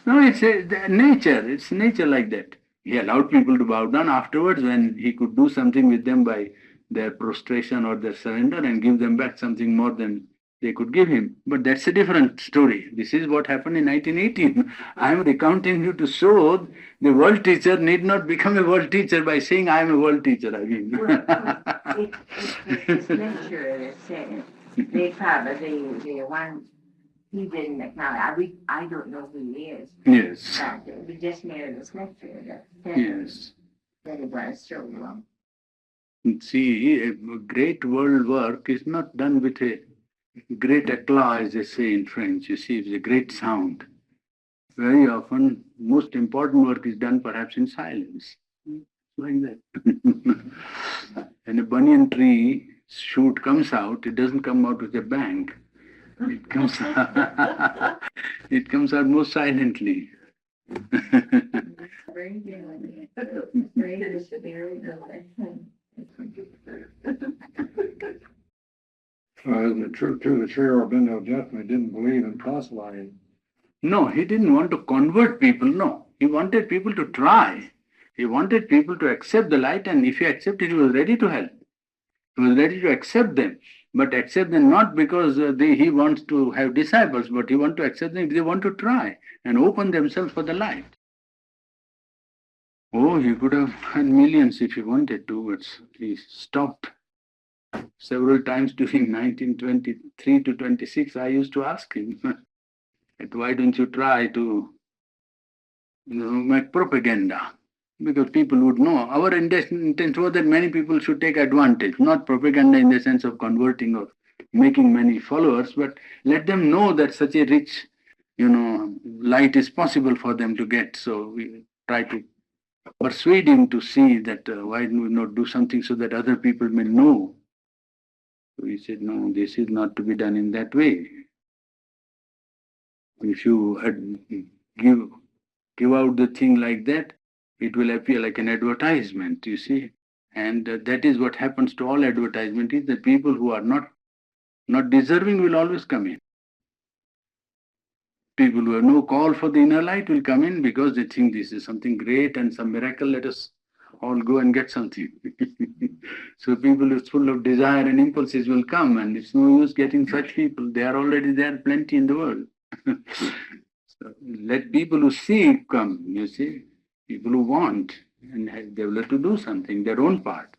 no, it's nature. It's nature like that. He allowed people to bow down afterwards when he could do something with them by their prostration or their surrender and give them back something more than they could give him. But that's a different story. This is what happened in 1918. I am recounting you to show the world teacher need not become a world teacher by saying I am a world teacher. I mean. It's nature that said they probably the one he didn't acknowledge. I don't know who he is. Yes. But we just made this lecture that Yes. that it was so wrong. See, a great world work is not done with a great eclat, as they say in French. You see, it's a great sound. Very often, most important work is done perhaps in silence. Like that. And a banyan tree shoot comes out, it doesn't come out with a bang. It comes it comes out most silently. Very good. Very good. Isn't it true too that Sri Aurobindo definitely didn't believe in proselyting? No, he didn't want to convert people, no. He wanted people to try. He wanted people to accept the light, and if he accepted, he was ready to help. He was ready to accept them, but accept them not because he wants to have disciples, but he wants to accept them if they want to try and open themselves for the light. Oh, he could have had millions if he wanted to, but he stopped. Several times during 1923 to 26, I used to ask him, that why don't you try to make propaganda? Because people would know. Our intent was that many people should take advantage, not propaganda in the sense of converting or making many followers, but let them know that such a rich, light is possible for them to get. So we try to persuade him to see that why do we not do something so that other people may know. So he said, no, this is not to be done in that way. If you give out the thing like that, it will appear like an advertisement, you see. And that is what happens to all advertisement, is that people who are not deserving will always come in. People who have no call for the inner light will come in because they think this is something great and some miracle, let us all go and get something. So people who are full of desire and impulses will come, and it's no use getting such people. They are already there, plenty in the world. So let people who seek come, you see. People who want, and they will have to do something, their own part.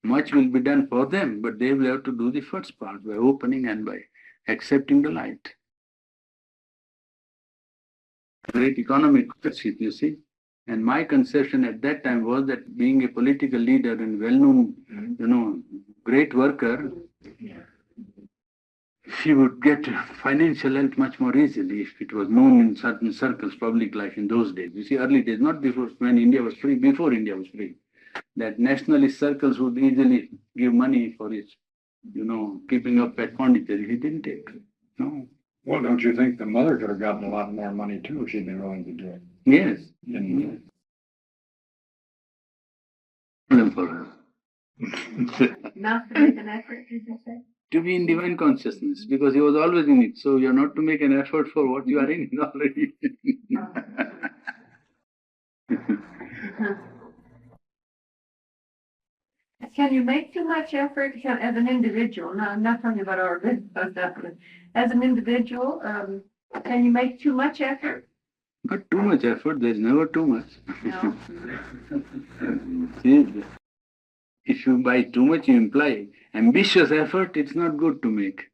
Much will be done for them, but they will have to do the first part by opening and by accepting the light. Great economic crisis, you see. And my conception at that time was that being a political leader and well-known, great worker, he would get financial help much more easily if it was known in certain circles, public life in those days. You see, early days, not before, when India was free, before India was free, that nationalist circles would easily give money for his, keeping up at Pondicherry. He didn't take. No. Well, don't you think the mother could have gotten a lot more money too if she'd been willing to do it? Yes. And For her. Not to make an effort, did you say? To be in divine consciousness, because he was always in it. So you're not to make an effort for what you are in already. Can you make too much effort as an individual? No, I'm not talking about our business, but as an individual, can you make too much effort? Not too much effort, there's never too much. No. See, if you by too much you imply ambitious effort, it's not good to make.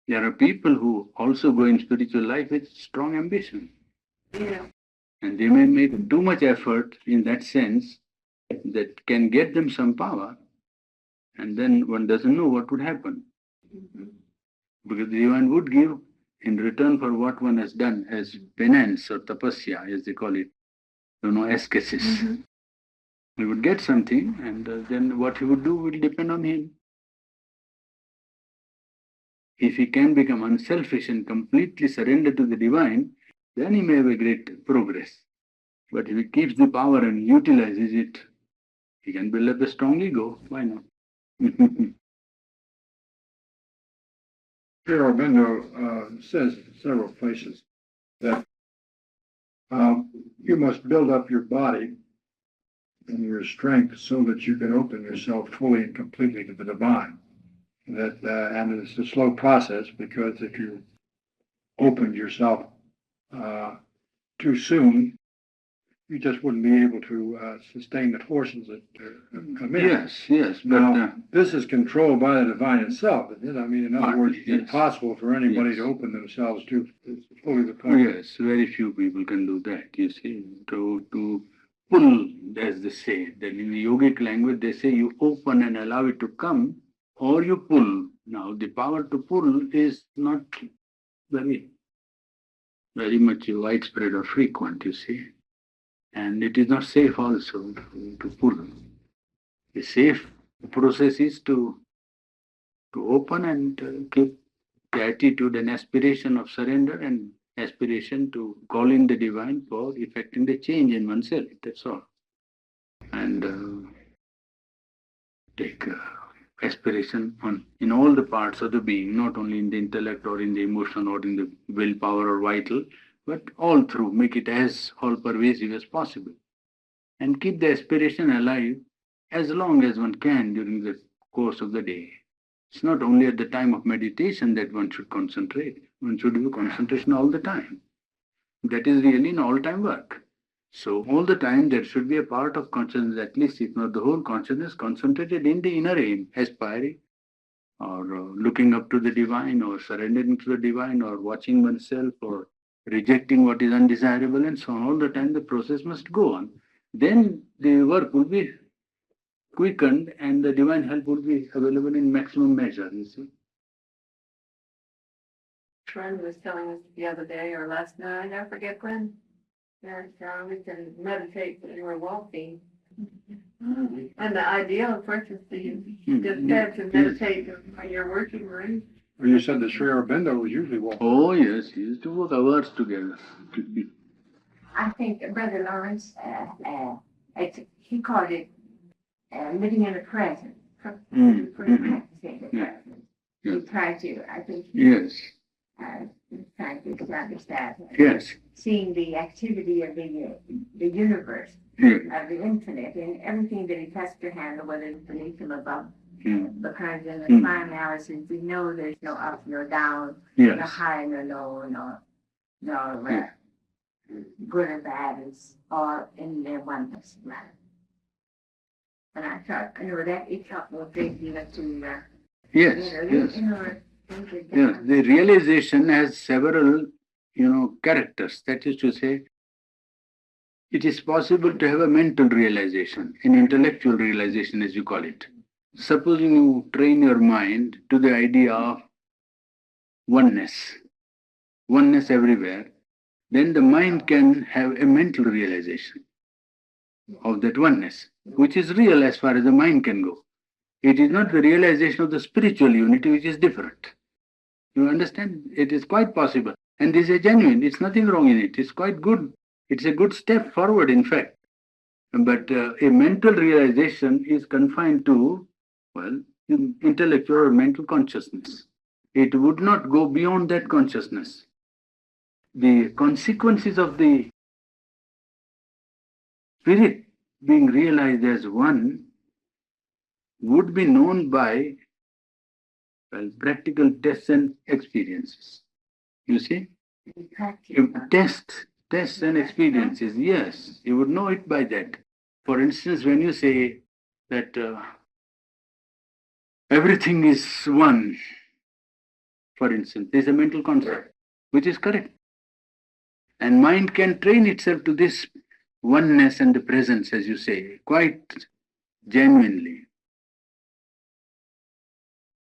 There are people who also go in spiritual life with strong ambition. Yeah. And they may make too much effort in that sense that can get them some power, and then one doesn't know what would happen. Because the divine would give in return for what one has done as penance or tapasya, as they call it, ascesis. He would get something, and then what he would do will depend on him. If he can become unselfish and completely surrender to the divine, then he may have a great progress. But if he keeps the power and utilizes it, he can build up a strong ego. Why not? Aurobindo says in several places that you must build up your body and your strength so that you can open yourself fully and completely to the divine. That and it's a slow process, because if you opened yourself too soon, you just wouldn't be able to sustain the forces that come in. Yes, but Now, this is controlled by the divine itself, isn't it? I mean, in other Partly, words, it's yes. impossible for anybody to open themselves to fully the point. yes, very few people can do that, you see. To pull, as they say, that in the yogic language they say you open and allow it to come, or you pull. Now the power to pull is not very much widespread or frequent, you see. And it is not safe also to pull. The safe process is to open and keep the attitude and aspiration of surrender and aspiration to call in the divine for effecting the change in oneself. That's all. And take aspiration in all the parts of the being, not only in the intellect or in the emotion or in the willpower or vital, but all through. Make it as all pervasive as possible. And keep the aspiration alive as long as one can during the course of the day. It's not only at the time of meditation that one should concentrate. One should do concentration all the time. That is really an all-time work. So all the time there should be a part of consciousness, at least if not the whole consciousness, concentrated in the inner aim, aspiring or looking up to the divine or surrendering to the divine or watching oneself or rejecting what is undesirable and so on. All the time the process must go on. Then the work will be quickened and the divine help will be available in maximum measure, you see. Friend was telling us the other day or last night, I forget when, that we can meditate when we're walking. And the ideal, of course, is to just have to meditate when you're working, right? Well, you said that Sri Aurobindo was usually walking. Oh yes, he used to work hours together. I think Brother Lawrence, he called it living in the present, practicing the present. He tried to, I think, Yes. trying to establish that. Yes. Seeing the activity of the universe, Yes. of the infinite, and everything that he touched to handle, whether it's beneath him above. Because in the time analysis, we know there's no up, no down, no Yes. high, no low, no good or bad. It's all in their oneness, right? And I thought, that it helped me a great deal to, Yes. Yes. The realization has several, characters. That is to say, it is possible to have a mental realization, an intellectual realization, as you call it. Supposing you train your mind to the idea of oneness everywhere, then the mind can have a mental realization of that oneness, which is real as far as the mind can go. It is not the realization of the spiritual unity, which is different. You understand? It is quite possible. And this is genuine. It's nothing wrong in it. It's quite good. It's a good step forward, in fact. But a mental realization is confined to, intellectual or mental consciousness. It would not go beyond that consciousness. The consequences of the spirit being realized as one would be known by practical tests and experiences. You see? Tests and experiences, yes. You would know it by that. For instance, when you say that everything is one, for instance. This is a mental concept, which is correct. And mind can train itself to this oneness and the presence, as you say, quite genuinely.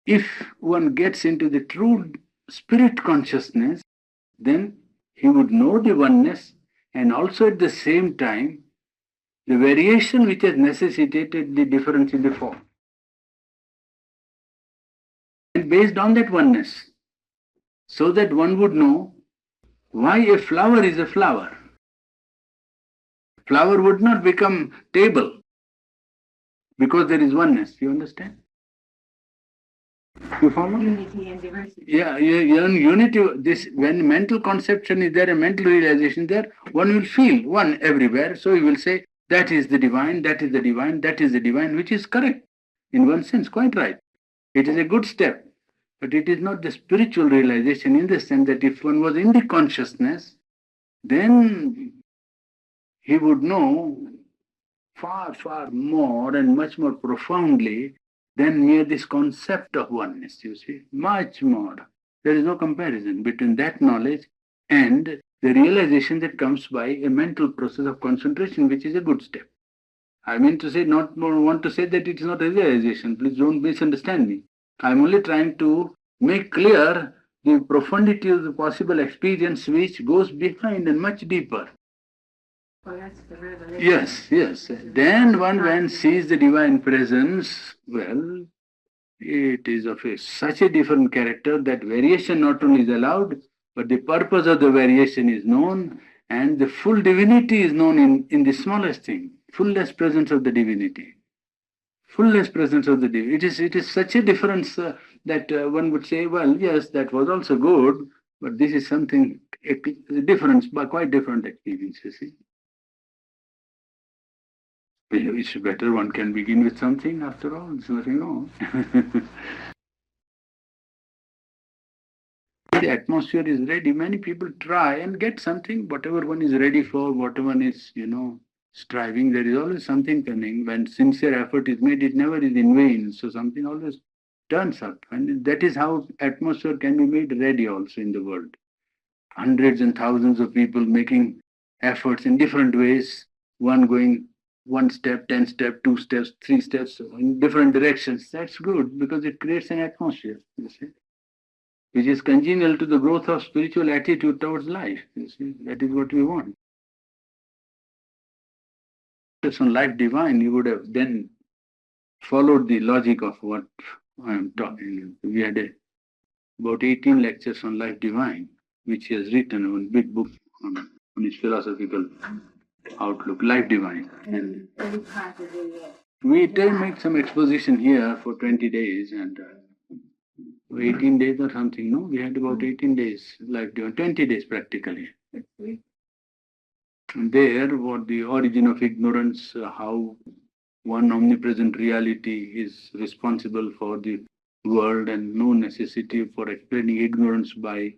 If one gets into the true spirit consciousness, then he would know the oneness and also at the same time the variation which has necessitated the difference in the form. And based on that oneness, so that one would know why a flower is a flower. Flower would not become table because there is oneness. You understand? You follow? Unity and diversity. Yeah, unity. This when mental conception is there and mental realization there, one will feel one everywhere. So he will say that is the divine, that is the divine, that is the divine, which is correct in one sense, quite right. It is a good step, but it is not the spiritual realization in the sense that if one was in the consciousness, then he would know far, far more and much more profoundly than mere this concept of oneness, you see, much more. There is no comparison between that knowledge and the realization that comes by a mental process of concentration, which is a good step. I mean to say, not want to say that it is not a realization. Please don't misunderstand me. I am only trying to make clear the profundity of the possible experience which goes behind and much deeper. Well, that's the revelation. Yes, yes. Then one sees the divine presence, well, it is of such a different character that variation not only is allowed, but the purpose of the variation is known, and the full divinity is known in the smallest thing, fullness presence of the divinity. Fullness presence of the divinity. It is such a difference that one would say, well, yes, that was also good, but this is something, a difference, but quite different experience, you see. It's better one can begin with something after all, there's nothing wrong. The atmosphere is ready. Many people try and get something, whatever one is ready for, whatever one is, striving, there is always something coming. When sincere effort is made, it never is in vain. So something always turns up. And that is how atmosphere can be made ready also in the world. Hundreds and thousands of people making efforts in different ways, one going 1 step, 10 steps, 2 steps, 3 steps in different directions. That's good because it creates an atmosphere, you see, which is congenial to the growth of spiritual attitude towards life. You see, that is what we want. Just on life divine, you would have then followed the logic of what I am talking. We had about 18 lectures on life divine, which he has written a big book on his philosophical outlook, life divine. And we make some exposition here for 20 days and 18 days or something, no? We had about 18 days, life divine, 20 days practically. And there, what the origin of ignorance, how one omnipresent reality is responsible for the world and no necessity for explaining ignorance by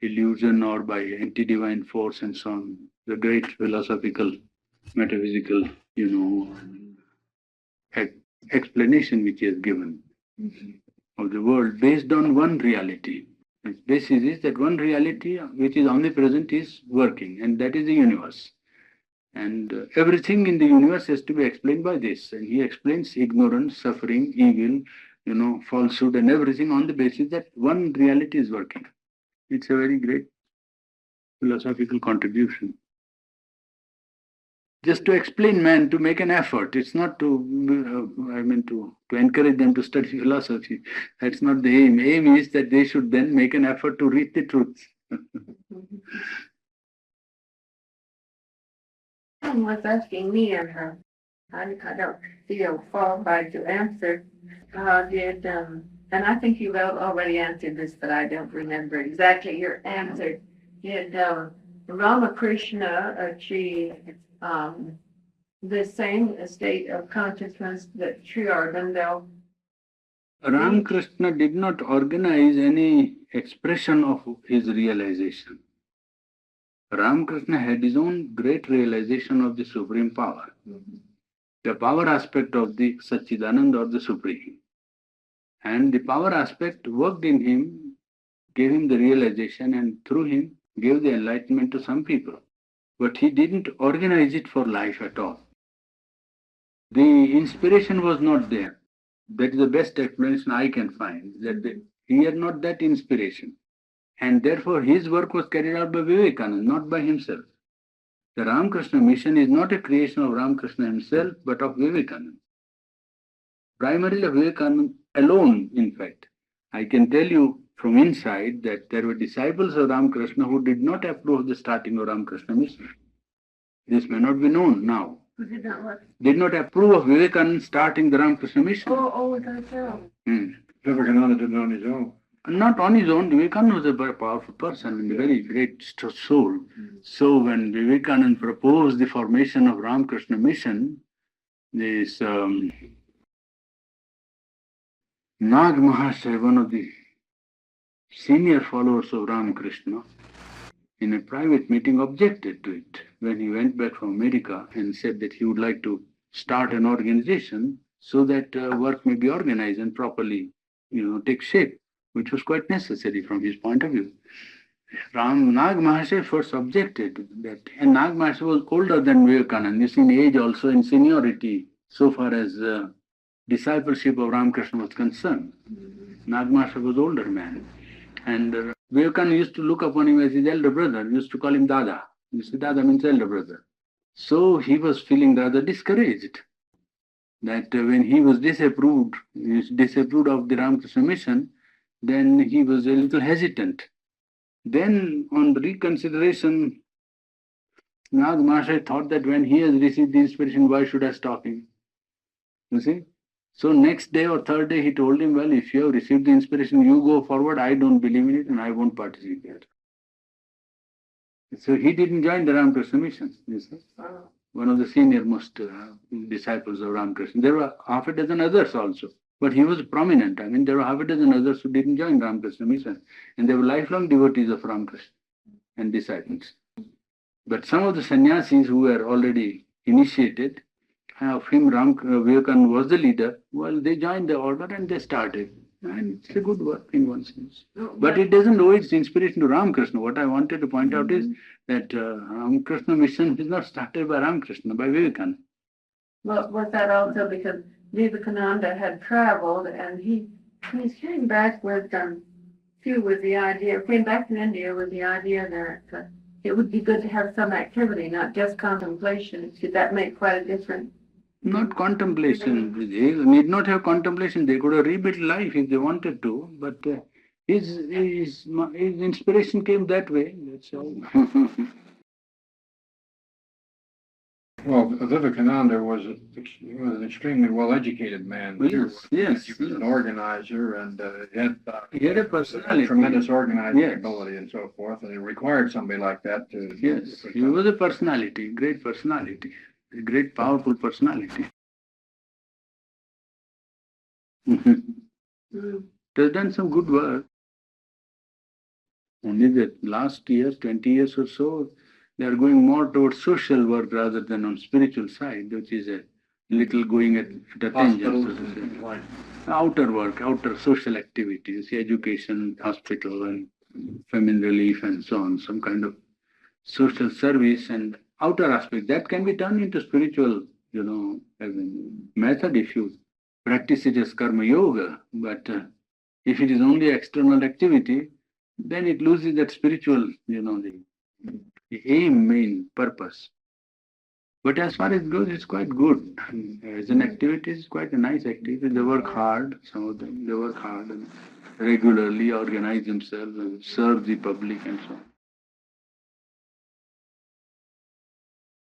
illusion or by anti-divine force and so on. The great philosophical, metaphysical, explanation which he has given of the world based on one reality. Its basis is that one reality which is omnipresent is working, and that is the universe. And everything in the universe has to be explained by this. And he explains ignorance, suffering, evil, falsehood and everything on the basis that one reality is working. It's a very great philosophical contribution. Just to explain man, to make an effort. It's not to encourage them to study philosophy. That's not the aim. Aim is that they should then make an effort to reach the truth. Someone was asking me, and I don't feel qualified to answer. And I think you've already answered this, but I don't remember exactly your answer. Did Ramakrishna achieve the same state of consciousness that Sri Aurobindo? Ramakrishna did not organize any expression of his realization. Ramakrishna had his own great realization of the supreme power, the power aspect of the Satchidananda or the Supreme. And the power aspect worked in him gave him the realization, and through him gave the enlightenment to some people. But he didn't organize it for life at all. The inspiration was not there. That is the best explanation I can find, that he had not that inspiration. And therefore his work was carried out by Vivekananda, not by himself. The Ramakrishna mission is not a creation of Ramakrishna himself, but of Vivekananda. Primarily of Vivekananda alone, in fact. I can tell you from inside that there were disciples of Ramakrishna who did not approve of the starting of Ramakrishna mission. This may not be known now. Who did not what? Did not approve of Vivekananda starting the Ramakrishna mission. That's terrible. Vivekananda did it on his own. Not on his own. Vivekananda was a very powerful person and a very great soul. So when Vivekananda proposed the formation of Ramakrishna mission, this Nag Mahasaya, one of the senior followers of Ramakrishna, in a private meeting objected to it when he went back from America and said that he would like to start an organization so that work may be organized and properly, take shape, which was quite necessary from his point of view. Nag Mahasaya first objected to that, and Nag Mahasaya was older than Vivekananda, you see, in age also, in seniority, so far as discipleship of Ramakrishna was concerned. Nag Mahasaya was older man. And Vivekananda used to look upon him as his elder brother, used to call him Dada. You see, Dada means elder brother. So he was feeling rather discouraged that when he was disapproved of the Ramakrishna mission, then he was a little hesitant. Then on reconsideration, Nag Mahasaya thought that when he has received the inspiration, why should I stop him? You see? So next day or third day, he told him, well, if you have received the inspiration, you go forward. I don't believe in it and I won't participate. So he didn't join the Ramakrishna mission. You see? One of the senior most disciples of Ramakrishna. There were half a dozen others also. But he was prominent. I mean, there were half a dozen others who didn't join Ramakrishna mission. And they were lifelong devotees of Ramakrishna and disciples. But some of the sannyasis who were already initiated, of him Vivekananda was the leader, well, they joined the order and they started. And it's a good work in one sense. But it doesn't owe its inspiration to Ramakrishna. What I wanted to point out is that Ramakrishna mission is not started by Ramakrishna, by Vivekananda. Well, was that also because Vivekananda had traveled and he came back with the idea, came back from India with the idea that it would be good to have some activity, not just contemplation. Should that make quite a difference? Not contemplation. They need not have contemplation. They could have rebuilt life if they wanted to. But his inspiration came that way. That's all. Well, Vivekananda was an extremely well-educated man. Yes. He was an organizer and he had a personality. Tremendous organizing ability and so forth, and it required somebody like that to... Yes, he was a personality, a great powerful personality. Has done some good work. Only the last year, 20 years or so, they are going more towards social work rather than on spiritual side, which is a little going at a tangent. Outer work, outer social activities, education, hospital and famine relief and so on, some kind of social service and outer aspect. That can be turned into spiritual, method if you practice it as karma yoga. But if it is only external activity, then it loses that spiritual, the aim, main purpose. But as far as it goes, it's quite good. As an activity, it's quite a nice activity. They work hard, some of them, they work hard and regularly organize themselves and serve the public and so on.